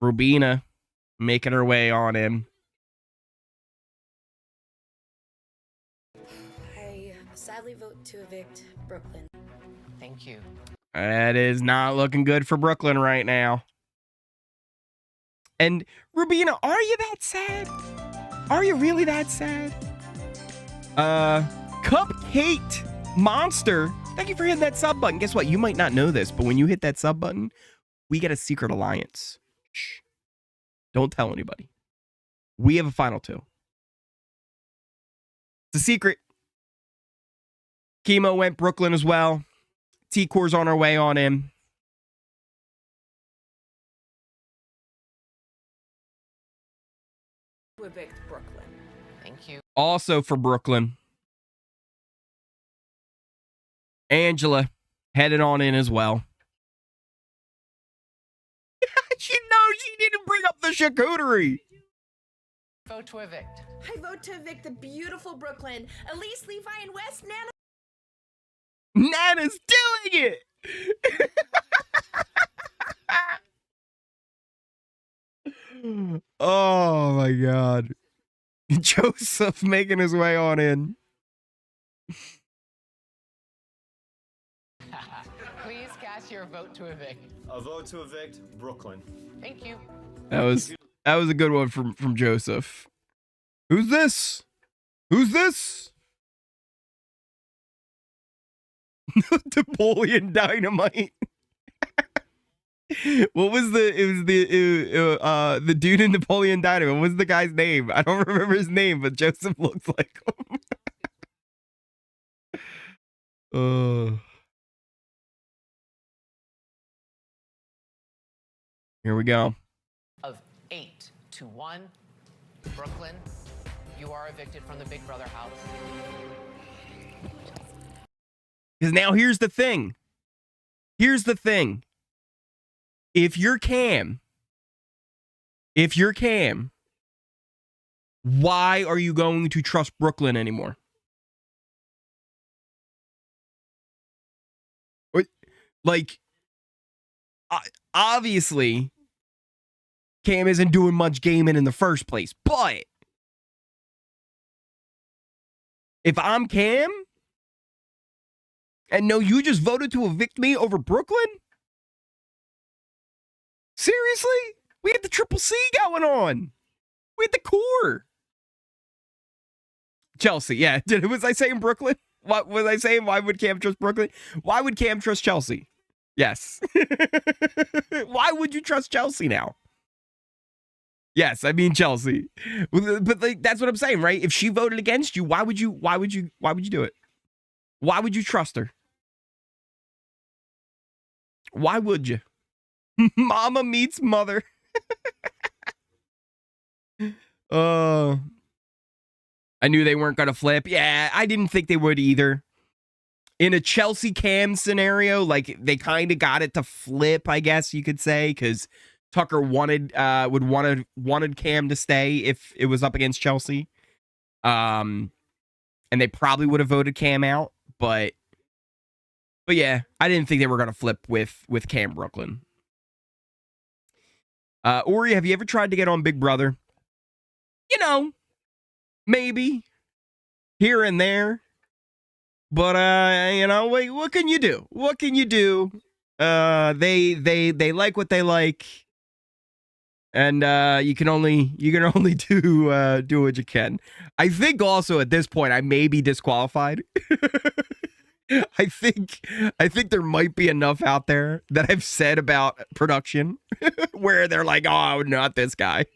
Rubina making her way on in. I sadly vote to evict Brooklyn. Thank you. That is not looking good for Brooklyn right now. And Rubina, are you that sad? Are you really that sad? Cupcake Monster, thank you for hitting that sub button. Guess what? You might not know this, but when you hit that sub button, we get a secret alliance. Shh. Don't tell anybody. We have a final 2. It's a secret. Chemo went Brooklyn as well. T-Core's on our way on him. To evict Brooklyn. Thank you. Also for Brooklyn, Angela headed on in as well. She knows she didn't bring up the charcuterie. Vote to evict. I vote to evict the beautiful Brooklyn. Elise, Levi, and West. Nana. Nana's doing it. Oh my God. Joseph making his way on in. Please cast your vote to evict. A vote to evict Brooklyn. Thank you. That was a good one from Joseph. Who's this? Who's this? Napoleon Dynamite. What was the dude in Napoleon Dynamite? What was the guy's name? I don't remember his name, but Joseph looks like him. Here we go. Of 8-1, Brooklyn, you are evicted from the Big Brother house. Because now here's the thing. Here's the thing. If you're Cam, why are you going to trust Brooklyn anymore? Like, obviously, Cam isn't doing much gaming in the first place, but if I'm Cam, and no, you just voted to evict me over Brooklyn? Seriously? We had the triple C going on. We had the core. Chelsie, yeah. Was I saying Brooklyn? What was I saying? Why would Cam trust Brooklyn? Why would Cam trust Chelsie? Yes. Why would you trust Chelsie now? Yes, I mean Chelsie. But like, that's what I'm saying, right? If she voted against you, why would you do it? Why would you trust her? Why would you? Mama meets mother. I knew they weren't going to flip. Yeah, I didn't think they would either. In a Chelsie Cam scenario, like they kind of got it to flip, I guess you could say, because Tucker wanted Cam to stay if it was up against Chelsie. And they probably would have voted Cam out, but yeah, I didn't think they were going to flip with Cam Brooklyn. Ori, have you ever tried to get on Big Brother? You know, maybe here and there, but you know, wait, what can you do? What can you do? They like what they like, and you can only do what you can. I think also at this point I may be disqualified. I think there might be enough out there that I've said about production where they're like, oh, not this guy.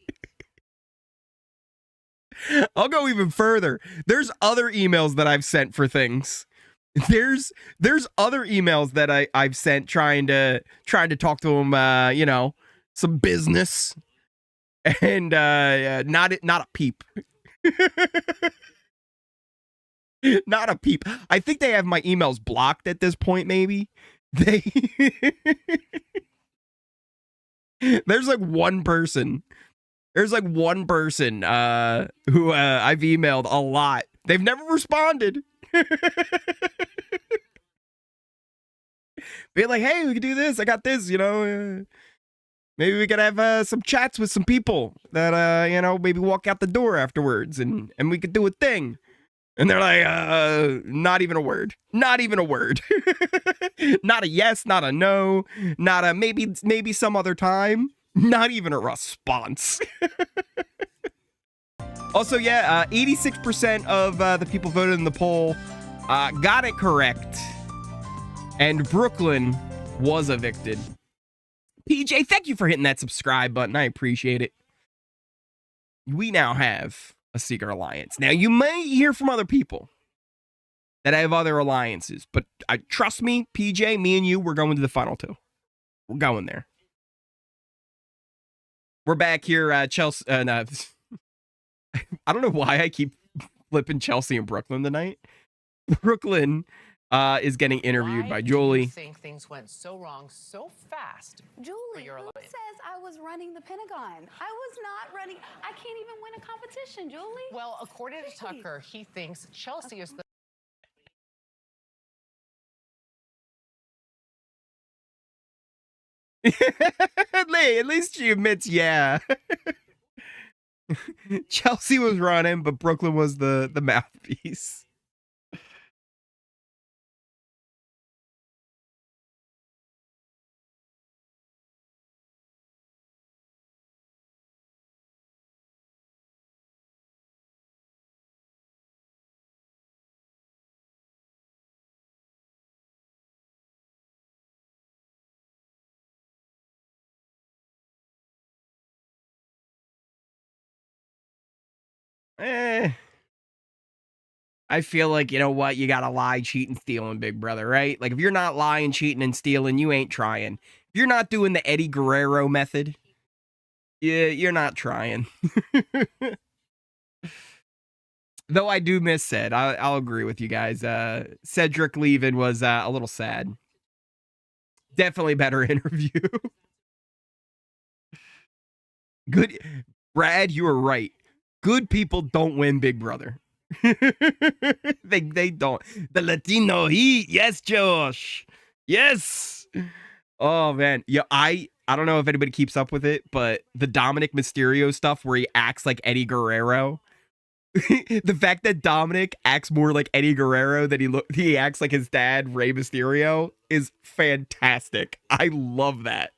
I'll go even further. There's other emails that I've sent for things. There's other emails that I've sent trying to talk to him, you know, some business, and not a peep. Not a peep. I think they have my emails blocked at this point, maybe. There's like one person. There's like one person who I've emailed a lot. They've never responded. Be like, hey, we can do this. I got this, you know. Maybe we could have some chats with some people that, you know, maybe walk out the door afterwards and we could do a thing. And they're like, not even a word. Not even a word. Not a yes, not a no, not a maybe some other time. Not even a response. Also, yeah, 86% of the people voted in the poll got it correct. And Brooklyn was evicted. PJ, thank you for hitting that subscribe button. I appreciate it. We now have a secret alliance. Now, you may hear from other people that have other alliances, but trust me, PJ, me and you, we're going to the final two. We're going there. We're back here, Chelsie. No, I don't know why I keep flipping Chelsie and Brooklyn tonight. Brooklyn is getting interviewed by Julie. Why do you think things went so wrong so fast? Julie, who says I was running the Pentagon? I was not running. I can't even win a competition, Julie. Well, according to Tucker, he thinks Chelsie is the At least she admits, yeah. Chelsie was running, but Brooklyn was the mouthpiece. I feel like, you know what? You gotta lie, cheat, and steal in Big Brother, right? Like, if you're not lying, cheating, and stealing, you ain't trying. If you're not doing the Eddie Guerrero method, yeah, you're not trying. Though I do miss Ced. I'll agree with you guys. Cedric leaving was a little sad. Definitely better interview. Good. Brad, you were right. Good people don't win Big Brother. they don't. The Latino heat. Yes, Josh. Yes. Oh man. Yeah, I don't know if anybody keeps up with it, but the Dominic Mysterio stuff where he acts like Eddie Guerrero. The fact that Dominic acts more like Eddie Guerrero than he acts like his dad, Rey Mysterio, is fantastic. I love that.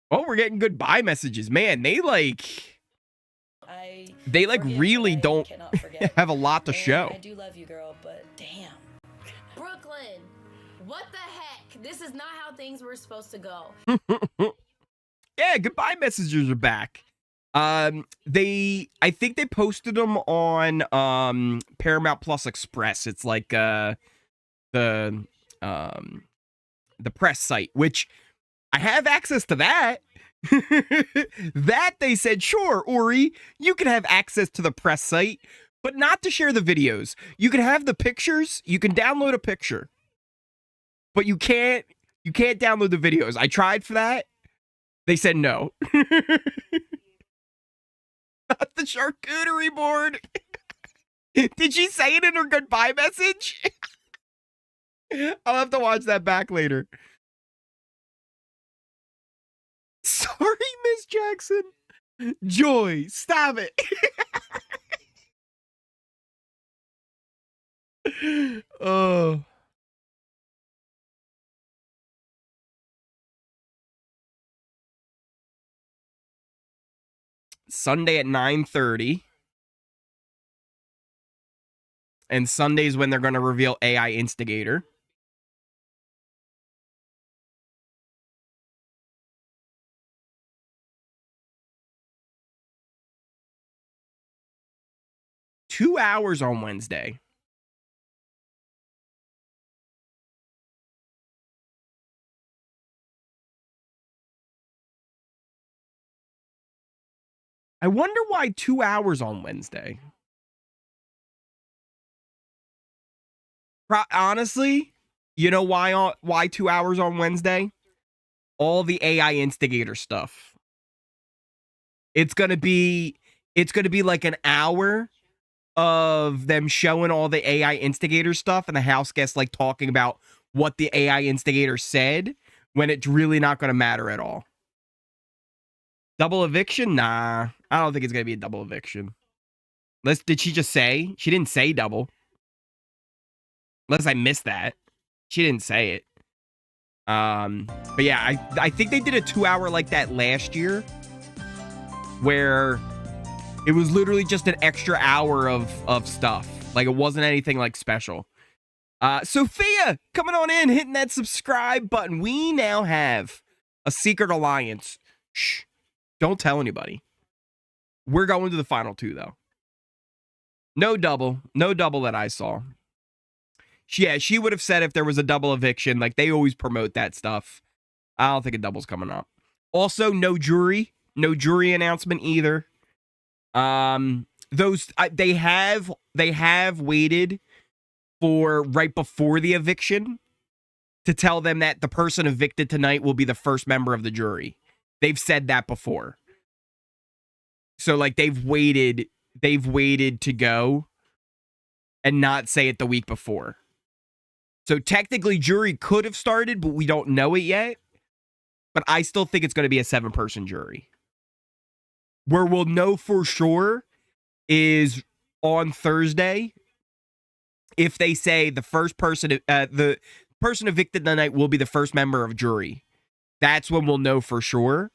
Oh, we're getting goodbye messages. Man, they really don't have a lot to show. I do love you, girl, but damn. Brooklyn, what the heck? This is not how things were supposed to go. Yeah, goodbye messages are back. I think they posted them on Paramount Plus Express. It's like the press site, which I have access to that. That they said, sure, Ori, you can have access to the press site, but not to share the videos. You can have the pictures, you can download a picture, but you can't download the videos. I tried for that. They said no. Not the charcuterie board. Did she say it in her goodbye message? I'll have to watch that back later. Sorry, Miss Jackson. Joy, stop it. Oh. Sunday at 9:30. And Sunday's when they're going to reveal AI Instigator. Two hours on Wednesday. I wonder why 2 hours on Wednesday. Honestly, you know why 2 hours on Wednesday? All the AI Instigator stuff. It's gonna be like an hour of them showing all the AI Instigator stuff and the house guests like talking about what the AI Instigator said when it's really not gonna matter at all. Double eviction? Nah, I don't think it's gonna be a double eviction. Did she just say? She didn't say double. Unless I missed that. She didn't say it. But yeah, I think they did a 2 hour like that last year, where it was literally just an extra hour of stuff. Like, it wasn't anything like special. Sophia, coming on in, hitting that subscribe button. We now have a secret alliance. Shh. Don't tell anybody. We're going to the final two, though. No double. No double that I saw. Yeah, she would have said if there was a double eviction. Like, they always promote that stuff. I don't think a double's coming up. Also, no jury. No jury announcement either. They have waited for right before the eviction to tell them that the person evicted tonight will be the first member of the jury. They've said that before. So, like, they've waited to go and not say it the week before. So technically jury could have started, but we don't know it yet. But I still think it's going to be a 7-person jury. Where we'll know for sure is on Thursday. If they say the person evicted tonight will be the first member of jury. That's when we'll know for sure.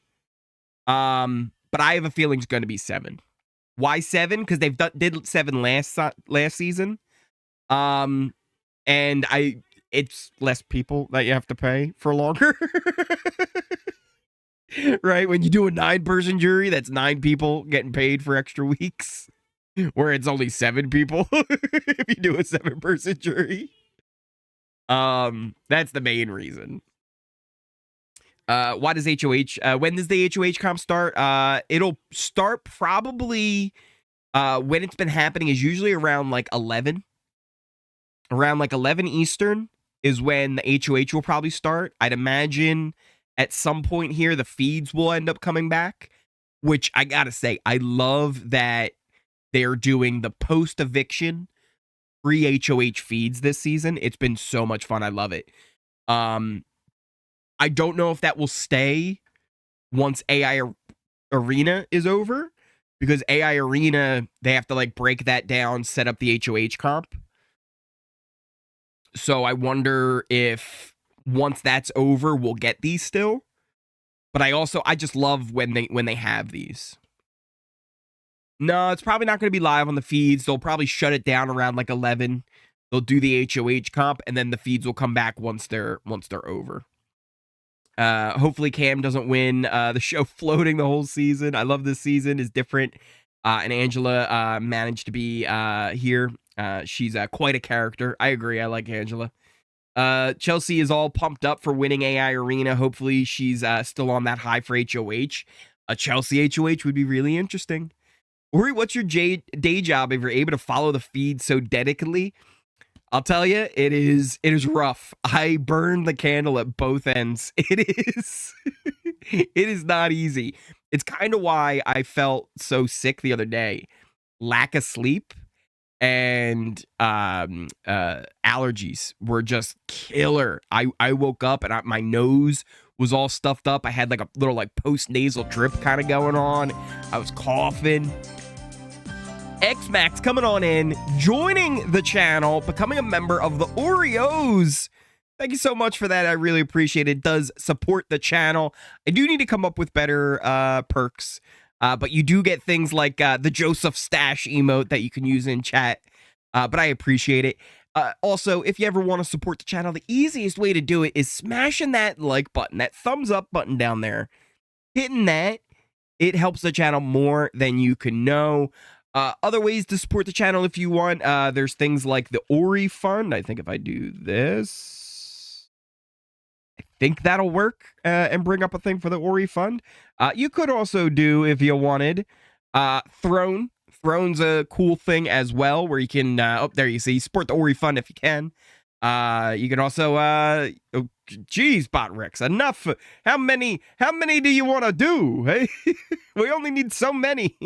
But I have a feeling it's going to be 7. Why 7? Because they've did 7 last season. And it's less people that you have to pay for longer. Right? When you do a 9-person jury, that's 9 people getting paid for extra weeks. Where it's only 7 people if you do a 7-person jury. That's the main reason. Why does HOH? When does the HOH comp start? It'll start probably when it's been happening is usually around like 11. Around like 11 Eastern is when the HOH will probably start. I'd imagine at some point here the feeds will end up coming back, which I gotta say, I love that they're doing the post-eviction pre-HOH feeds this season. It's been so much fun. I love it. I don't know if that will stay once AI Arena is over, because AI Arena, they have to like break that down, set up the HOH comp. So I wonder if once that's over, we'll get these still. But I just love when they have these. No, it's probably not going to be live on the feeds. They'll probably shut it down around like 11. They'll do the HOH comp, and then the feeds will come back once they're over. Hopefully Cam doesn't win the show floating the whole season. I love this season. It's different. And Angela managed to be here. She's quite a character. I agree. I like Angela. Chelsie is all pumped up for winning AI Arena. Hopefully she's still on that high for HOH. A Chelsie HOH would be really interesting. Ori, what's your day job if you're able to follow the feed so dedicatedly? I'll tell you, it is rough. I burn the candle at both ends. It is not easy. It's kind of why I felt so sick the other day. Lack of sleep and allergies were just killer. I woke up and my nose was all stuffed up. I had like a little like post-nasal drip kind of going on. I was coughing. X-Max coming on in, joining the channel, becoming a member of the Oreos. Thank you so much for that. I really appreciate it. It does support the channel. I do need to come up with better perks, but you do get things like the Joseph Stash emote that you can use in chat, but I appreciate it. Also, if you ever want to support the channel, the easiest way to do it is smashing that like button, that thumbs up button down there. Hitting that, it helps the channel more than you can know. Other ways to support the channel if you want, there's things like the Ori Fund. I think if I do this, I think that'll work and bring up a thing for the Ori Fund. You could also do, if you wanted, Throne. Throne's a cool thing as well, where you can, there you see, support the Ori Fund if you can. You can also, geez, Bot Rex, enough. How many do you want to do? Hey, we only need so many.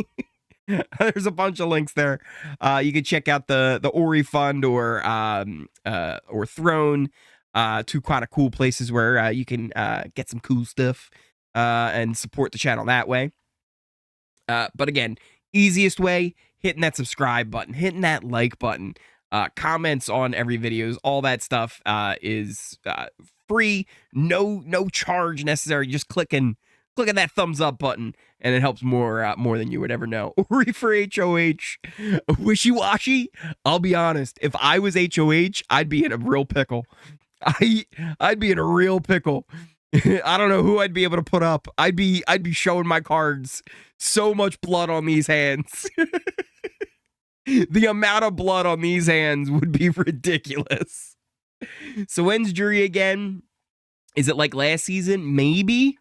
There's a bunch of links there. You can check out the Ori Fund or Throne, two kind of cool places where you can get some cool stuff and support the channel that way. But again, easiest way, hitting that subscribe button, hitting that like button, comments on every videos, all that stuff is free, no charge necessary. Just clicking that thumbs up button, and it helps more than you would ever know. Ori for HOH, wishy-washy. I'll be honest, if I was HOH, I'd be in a real pickle. I'd be in a real pickle. I don't know who I'd be able to put up. I'd be showing my cards. So much blood on these hands. The amount of blood on these hands would be ridiculous. So when's jury again? Is it like last season? Maybe.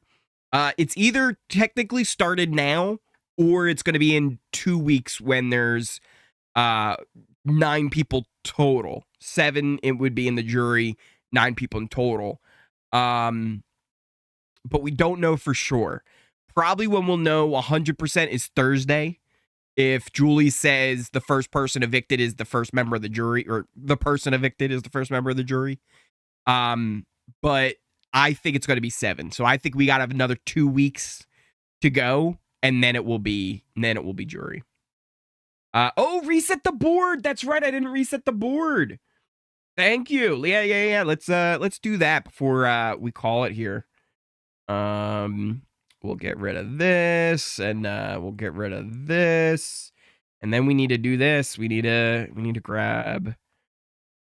It's either technically started now, or it's going to be in 2 weeks when there's 9 people total. 7 it would be in the jury, 9 people in total. But we don't know for sure. Probably when we'll know 100% is Thursday. If Julie says the first person evicted is the first member of the jury, or the person evicted is the first member of the jury. But I think it's going to be 7. So I think we got to have another 2 weeks to go, and then it will be jury. Oh, reset the board. That's right. I didn't reset the board. Thank you. Yeah. Let's do that before we call it here. We'll get rid of this, and we'll get rid of this, and then we need to do this. We need to grab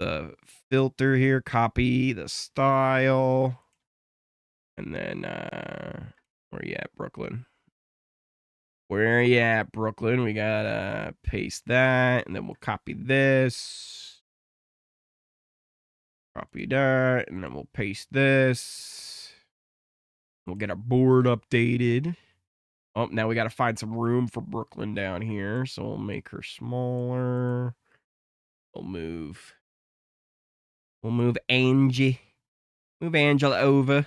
the filter here, copy the style, and then where you at, Brooklyn? Where you at, Brooklyn? We gotta paste that, and then we'll copy this. Copy that, and then we'll paste this. We'll get our board updated. Oh, now we gotta find some room for Brooklyn down here, so we'll make her smaller. We'll move Angie. Move Angela over.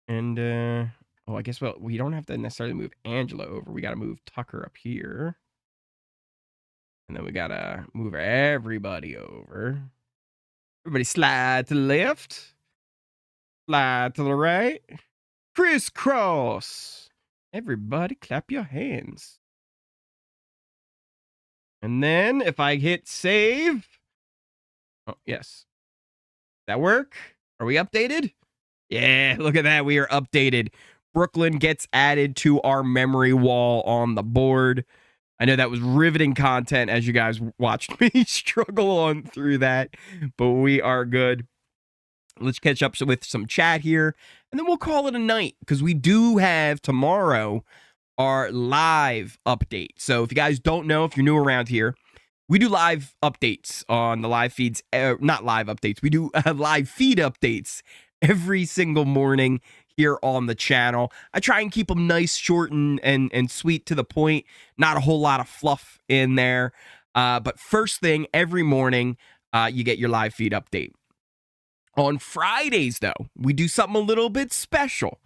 And, I guess, well, we don't have to necessarily move Angela over. We got to move Tucker up here. And then we got to move everybody over. Everybody slide to the left. Slide to the right. Crisscross. Everybody clap your hands. And then if I hit save. Oh, yes. That work? Are we updated? Yeah, look at that. We are updated. Brooklyn gets added to our memory wall on the board. I know that was riveting content as you guys watched me struggle on through that, but we are good. Let's catch up with some chat here, and then we'll call it a night because we do have tomorrow our live update. So if you guys don't know, if you're new around here, we do live updates on the live feeds. Not live updates. We do live feed updates every single morning here on the channel. I try and keep them nice, short, and sweet to the point. Not a whole lot of fluff in there. But first thing, every morning, you get your live feed update. On Fridays, though, we do something a little bit special.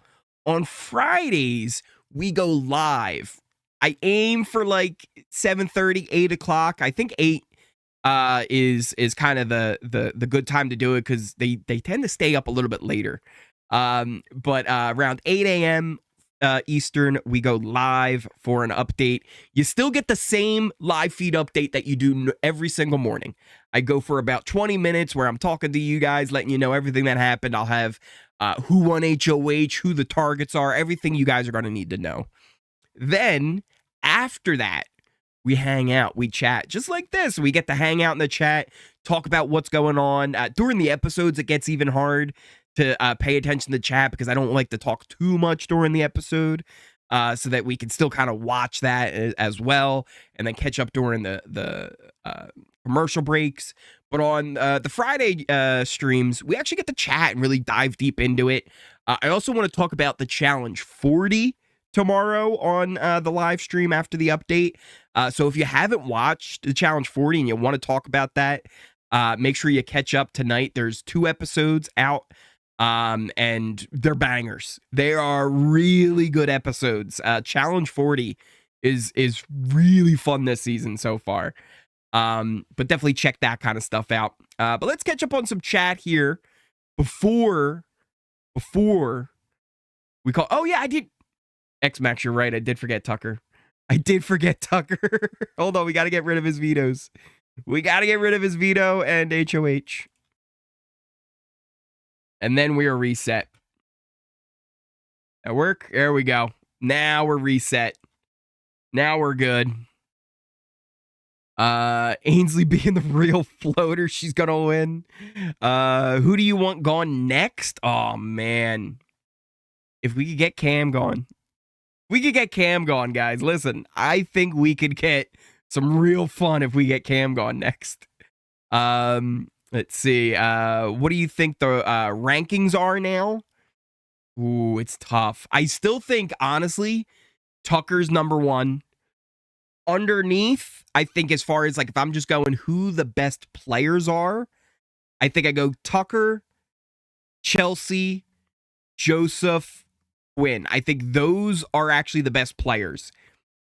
On Fridays, we go live. I aim for like 7:30, 8 o'clock. I think 8 is kind of the good time to do it because they tend to stay up a little bit later. But around 8 a.m. Eastern, we go live for an update. You still get the same live feed update that you do every single morning. I go for about 20 minutes where I'm talking to you guys, letting you know everything that happened. I'll have who won HOH, who the targets are, everything you guys are going to need to know. Then, after that, we hang out, we chat, just like this. We get to hang out in the chat, talk about what's going on. During the episodes, it gets even hard to pay attention to chat because I don't like to talk too much during the episode, so that we can still kind of watch that as well, and then catch up during the commercial breaks. But on the Friday streams, we actually get to chat and really dive deep into it. I also want to talk about the Challenge 40 tomorrow on the live stream after the update. So if you haven't watched the Challenge 40 and you want to talk about that, make sure you catch up tonight. There's 2 episodes out, and they're bangers. They are really good episodes. Challenge 40 is really fun this season so far. But definitely check that kind of stuff out. But let's catch up on some chat here before we call. Oh yeah, I did. X-Max, you're right. I did forget Tucker. Hold on, we got to get rid of his vetoes. We got to get rid of his veto and HOH. And then we are reset. That work? There we go. Now we're reset. Now we're good. Ainsley being the real floater. She's going to win. Who do you want gone next? Oh, man. If we could get Cam gone. We could get Cam gone, guys. Listen, I think we could get some real fun if we get Cam gone next. Let's see. What do you think the rankings are now? Ooh, it's tough. I still think, honestly, Tucker's number 1. Underneath, I think as far as, like, if I'm just going who the best players are, I think I go Tucker, Chelsie, Joseph, Quinn. I think those are actually the best players.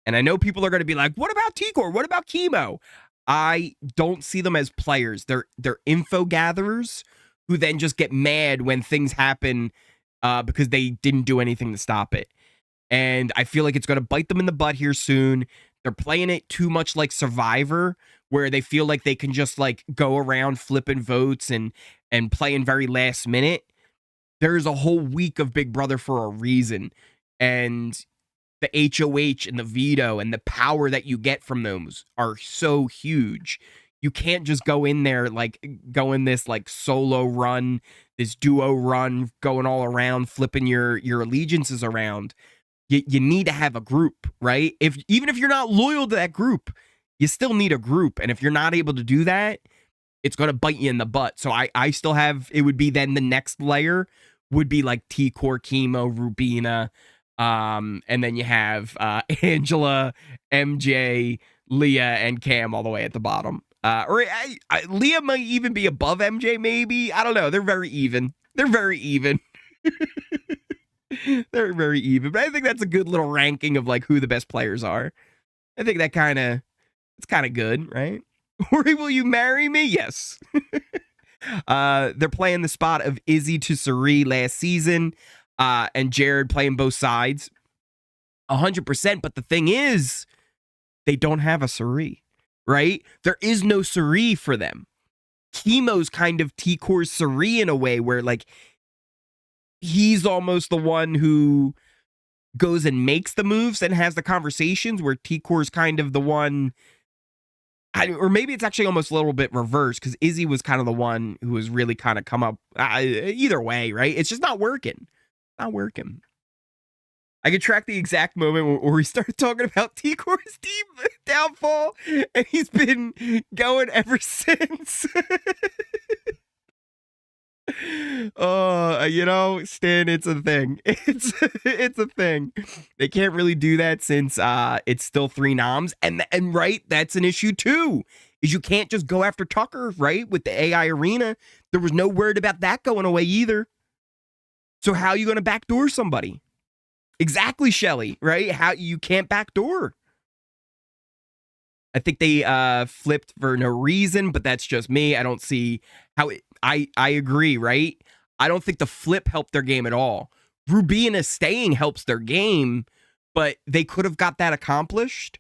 And I know people are going to be like, what about T-Core? What about Chemo? I don't see them as players. They're info gatherers who then just get mad when things happen because they didn't do anything to stop it. And I feel like it's going to bite them in the butt here soon. They're playing it too much like Survivor, where they feel like they can just like go around flipping votes and playing very last minute. There's a whole week of Big Brother for a reason. And the HOH and the veto and the power that you get from those are so huge. You can't just go in there like going this like solo run, this duo run, going all around, flipping your allegiances around. You need to have a group, right? Even if you're not loyal to that group, you still need a group. And if you're not able to do that, it's going to bite you in the butt. So I still have, it would be then the next layer would be like T-Core, Chemo, Rubina. And then you have Angela, MJ, Leah, and Cam all the way at the bottom. Leah might even be above MJ, maybe. I don't know. They're very even. They're very even. They're very even. But I think that's a good little ranking of like who the best players are. I think it's kind of good, right? Ori, will you marry me? Yes. They're playing the spot of Izzy to Sari last season, and Jared playing both sides 100%. But the thing is, they don't have a Sari, right? There is no Sari for them. Chemo's kind of T-Core's Sari in a way where like he's almost the one who goes and makes the moves and has the conversations, where T-Core's kind of the one, or maybe it's actually almost a little bit reversed, because Izzy was kind of the one who was really kind of come up. Either way, right? It's just not working. Not working. I could track the exact moment where we started talking about T-Core's team downfall, and he's been going ever since. Stan, it's a thing. It's a thing. They can't really do that since it's still 3 noms, and right, that's an issue too. Is you can't just go after Tucker, right? With the AI arena, there was no word about that going away either. So how are you going to backdoor somebody? Exactly, Shelly, right? How you can't backdoor. I think they flipped for no reason, but that's just me. I don't see how I agree, right? I don't think the flip helped their game at all. Rubina staying helps their game, but they could have got that accomplished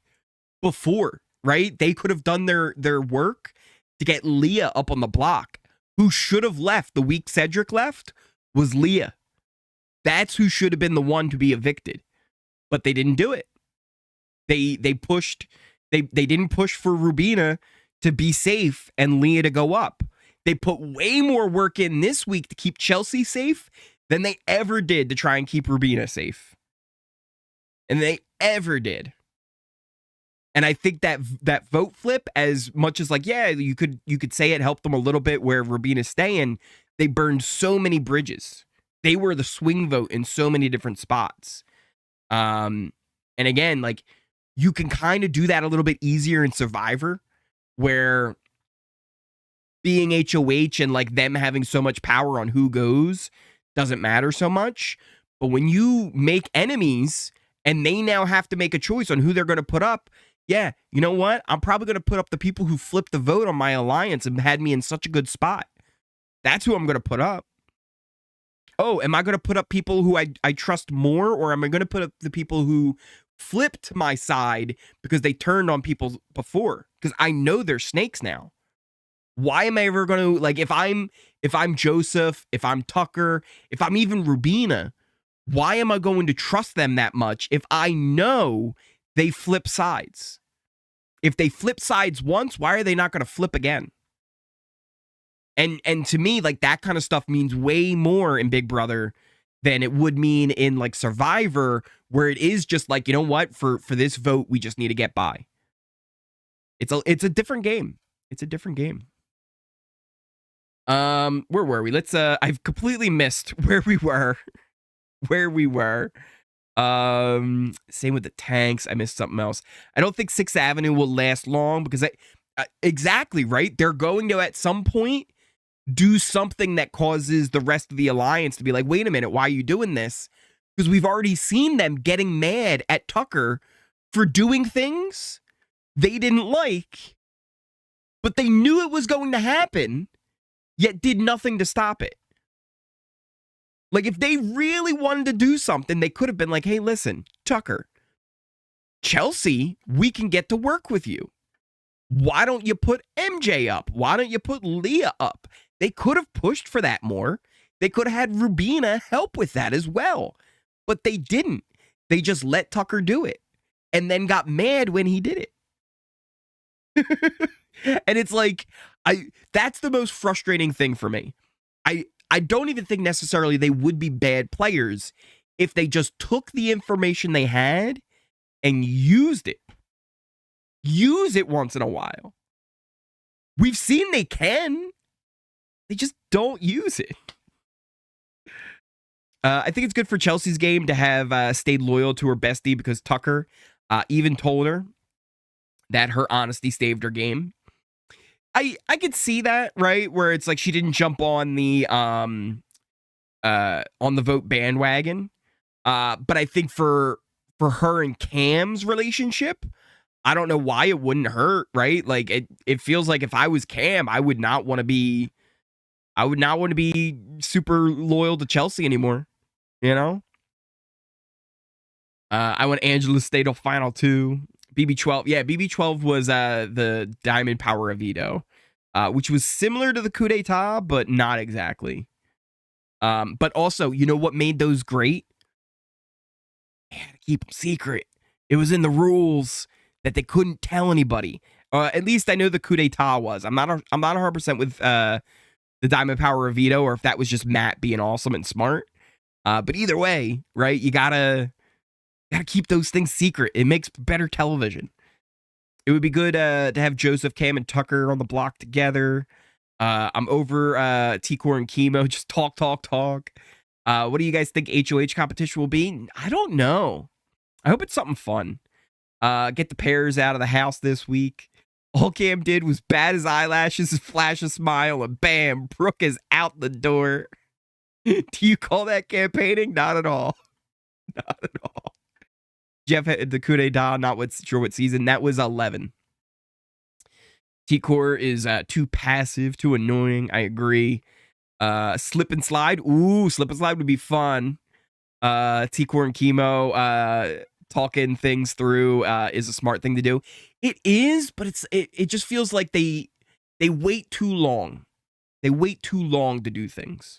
before, right? They could have done their work to get Leah up on the block. Who should have left the week Cedric left was Leah. That's who should have been the one to be evicted. But they didn't do it. They pushed, they didn't push for Rubina to be safe and Leah to go up. They put way more work in this week to keep Chelsie safe than they ever did to try and keep Rubina safe. And they ever did. And I think that vote flip, as much as like, yeah, you could say it helped them a little bit where Rubina's staying, they burned so many bridges. They were the swing vote in so many different spots. And again, like, you can kind of do that a little bit easier in Survivor, where being HOH and like them having so much power on who goes doesn't matter so much. But when you make enemies and they now have to make a choice on who they're going to put up, yeah, you know what? I'm probably going to put up the people who flipped the vote on my alliance and had me in such a good spot. That's who I'm going to put up. Oh, am I going to put up people who I trust more, or am I going to put up the people who flipped my side because they turned on people before? Because I know they're snakes now. Why am I ever going to, like, if I'm Joseph, if I'm Tucker, if I'm even Rubina, why am I going to trust them that much if I know they flip sides? If they flip sides once, why are they not going to flip again? And to me, like, that kind of stuff means way more in Big Brother than it would mean in like Survivor, where it is just like, you know what, for this vote, we just need to get by. It's a different game. It's a different game. Where were we? I've completely missed where we were. Same with the tanks. I missed something else. I don't think 6th Avenue will last long because exactly, right? They're going to, at some point, do something that causes the rest of the alliance to be like, wait a minute, why are you doing this? Because we've already seen them getting mad at Tucker for doing things they didn't like, but they knew it was going to happen, yet did nothing to stop it. Like, if they really wanted to do something, they could have been like, hey, listen, Tucker, Chelsie, we can get to work with you. Why don't you put MJ up? Why don't you put Leah up? They could have pushed for that more. They could have had Rubina help with that as well. But they didn't. They just let Tucker do it and then got mad when he did it. And it's like, that's the most frustrating thing for me. I don't even think necessarily they would be bad players if they just took the information they had and used it. Use it once in a while. We've seen they can. They just don't use it. I think it's good for Chelsea's game to have stayed loyal to her bestie because Tucker even told her that her honesty saved her game. I could see that, right? Where it's like she didn't jump on the vote bandwagon. But I think for her and Cam's relationship, I don't know why it wouldn't hurt, right? Like it feels like if I was Cam, I would not want to be super loyal to Chelsie anymore. You know? I want Angela to stay till final 2. BB12. Yeah, BB12 was the Diamond Power of Veto, which was similar to the coup d'etat, but not exactly. But also, you know what made those great? They had to keep them secret. It was in the rules that they couldn't tell anybody. At least I know the coup d'etat was. I'm not 100% with the Diamond Power of Veto, or if that was just Matt being awesome and smart. But either way, right? You gotta keep those things secret. It makes better television. It would be good to have Joseph, Cam, and Tucker on the block together. I'm over T-Core and Chemo. Just talk. What do you guys think HOH competition will be? I don't know. I hope it's something fun. Get the pairs out of the house this week. All Cam did was bat his eyelashes and flash a smile, and bam, Brooke is out the door. Do you call that campaigning? Not at all. Not at all. Jeff had the coup d'etat, not sure what season. That was 11. T-Core is too passive, too annoying. I agree. Slip and slide. Ooh, slip and slide would be fun. T-Core and Chemo talking things through is a smart thing to do. It is, but it just feels like they wait too long. They wait too long to do things.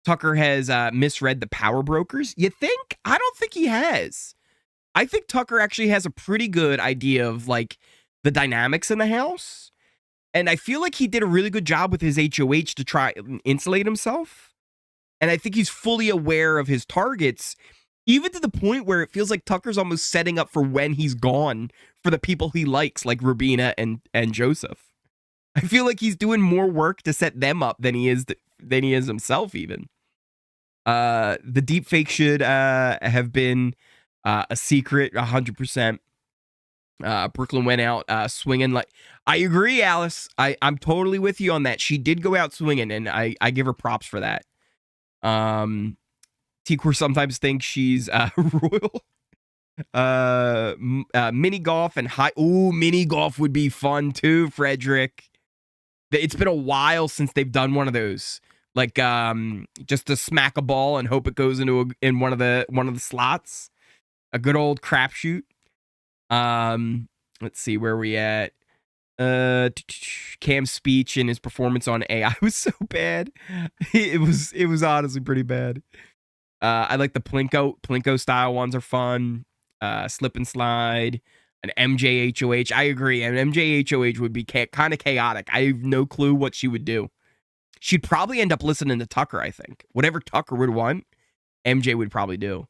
Tucker has misread the power brokers. You think? I don't think he has. I think Tucker actually has a pretty good idea of like the dynamics in the house. And I feel like he did a really good job with his HOH to try and insulate himself. And I think he's fully aware of his targets, even to the point where it feels like Tucker's almost setting up for when he's gone for the people he likes, like Rubina and Joseph. I feel like he's doing more work to set them up than he is himself even. The deep fake should have been a secret 100%. Brooklyn went out swinging like... I agree, Alice. I'm totally with you on that. She did go out swinging, and I give her props for that. T-Core sometimes thinks she's royal. Mini golf and high... Ooh, mini golf would be fun too, Frederick. It's been a while since they've done one of those. Like just to smack a ball and hope it goes in one of the slots. A good old crapshoot. Let's see where we at. Cam's speech and his performance on AI was so bad. It was honestly pretty bad. I like the Plinko style ones are fun. Slip and slide. An MJ HOH. I agree. An MJ HOH would be kind of chaotic. I have no clue what she would do. She'd probably end up listening to Tucker, I think. Whatever Tucker would want, MJ would probably do.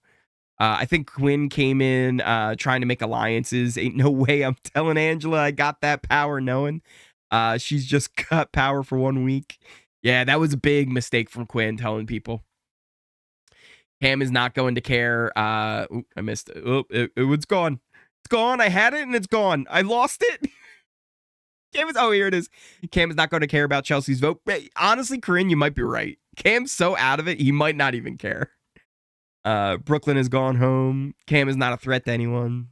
I think Quinn came in trying to make alliances. Ain't no way I'm telling Angela I got that power knowing. She's just got power for 1 week. Yeah, that was a big mistake from Quinn telling people. Cam is not going to care. I missed it. Oh, it was gone. It's gone. I had it and it's gone. I lost it. Here it is. Cam is not going to care about Chelsea's vote. Honestly, Corinne, you might be right. Cam's so out of it, he might not even care. Brooklyn has gone home. Cam is not a threat to anyone.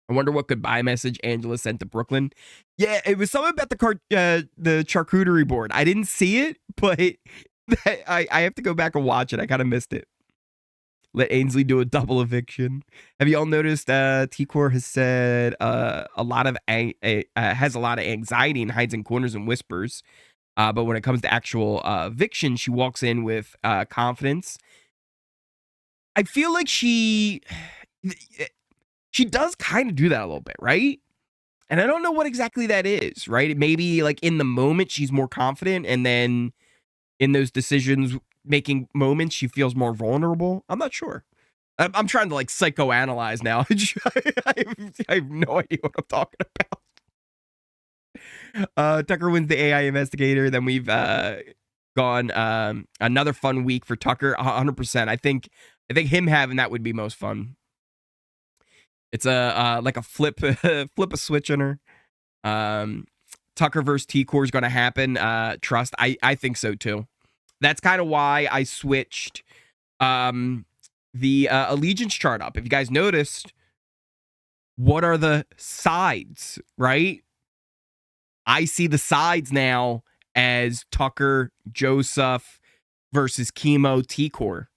I wonder what goodbye message Angela sent to Brooklyn. Yeah, it was something about the charcuterie board. I didn't see it, but I have to go back and watch it. I kind of missed it. Let Ainsley do a double eviction. Have you all noticed T-Core has said has a lot of anxiety and hides in corners and whispers. But when it comes to actual eviction, she walks in with confidence. I feel like she does kind of do that a little bit, right? And I don't know what exactly that is, right? Maybe like in the moment she's more confident, and then in those decisions making moments she feels more vulnerable. I'm not sure. I'm trying to like psychoanalyze now. I have no idea what I'm talking about. Tucker wins the AI investigator. Then we've gone another fun week for Tucker. 100%. I think him having that would be most fun. It's a like a flip a switch on her. Tucker versus T-Core is going to happen. Trust. I think so too. That's kind of why I switched the allegiance chart up. If you guys noticed, what are the sides, right? I see the sides now as Tucker, Joseph versus Chemo, T-Core.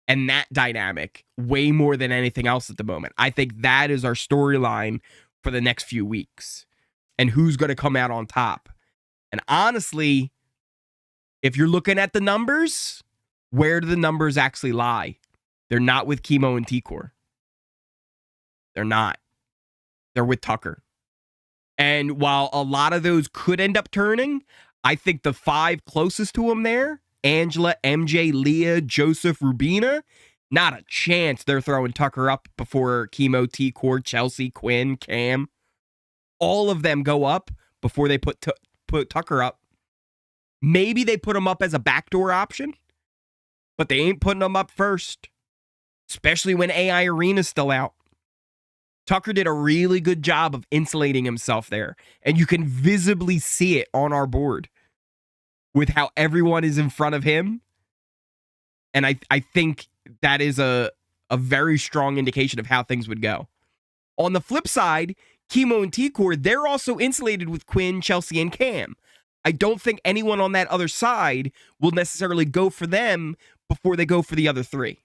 And that dynamic way more than anything else at the moment. I think that is our storyline for the next few weeks. And who's going to come out on top. And honestly, if you're looking at the numbers, where do the numbers actually lie? They're not with Chemo and T-Core. They're not. They're with Tucker. And while a lot of those could end up turning, I think the 5 closest to him there, Angela, MJ, Leah, Joseph, Rubina, not a chance they're throwing Tucker up before Chemo, T-Core, Chelsie, Quinn, Cam. All of them go up before they put Tucker up. Maybe they put him up as a backdoor option, but they ain't putting him up first, especially when AI Arena's still out. Tucker did a really good job of insulating himself there, and you can visibly see it on our board with how everyone is in front of him. And I think that is a very strong indication of how things would go. On the flip side, Chemo and T-Core, they're also insulated with Quinn, Chelsie, and Cam. I don't think anyone on that other side will necessarily go for them before they go for the other 3.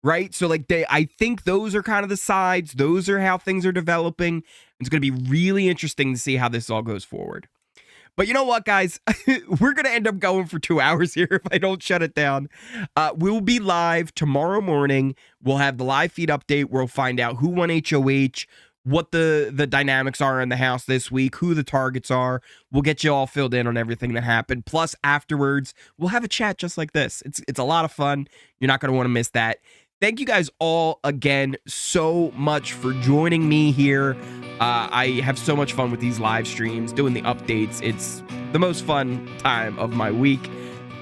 Right? So like I think those are kind of the sides. Those are how things are developing. It's going to be really interesting to see how this all goes forward. But you know what, guys? We're going to end up going for 2 hours here if I don't shut it down. We'll be live tomorrow morning. We'll have the live feed update. We'll find out who won HOH, what the dynamics are in the house this week, who the targets are. We'll get you all filled in on everything that happened. Plus, afterwards, we'll have a chat just like this. It's a lot of fun. You're not going to want to miss that. Thank you guys all again so much for joining me here. I have so much fun with these live streams, doing the updates. It's the most fun time of my week.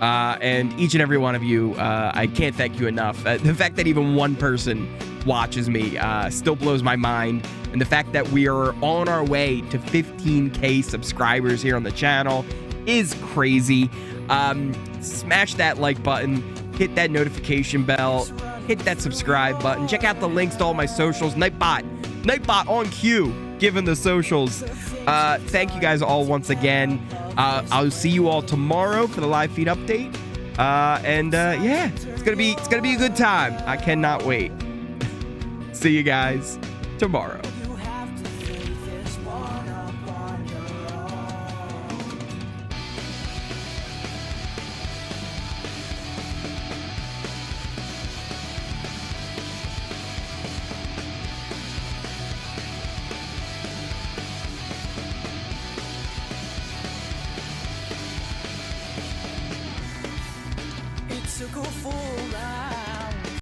And each and every one of you, I can't thank you enough. The fact that even one person watches me still blows my mind. And the fact that we are on our way to 15K subscribers here on the channel is crazy. Smash that like button, hit that notification bell, hit that subscribe button. Check out the links to all my socials. Nightbot on cue, given the socials. Thank you guys all once again. I'll see you all tomorrow for the live feed update. Yeah, it's gonna be a good time. I cannot wait. See you guys tomorrow. Took a full ride.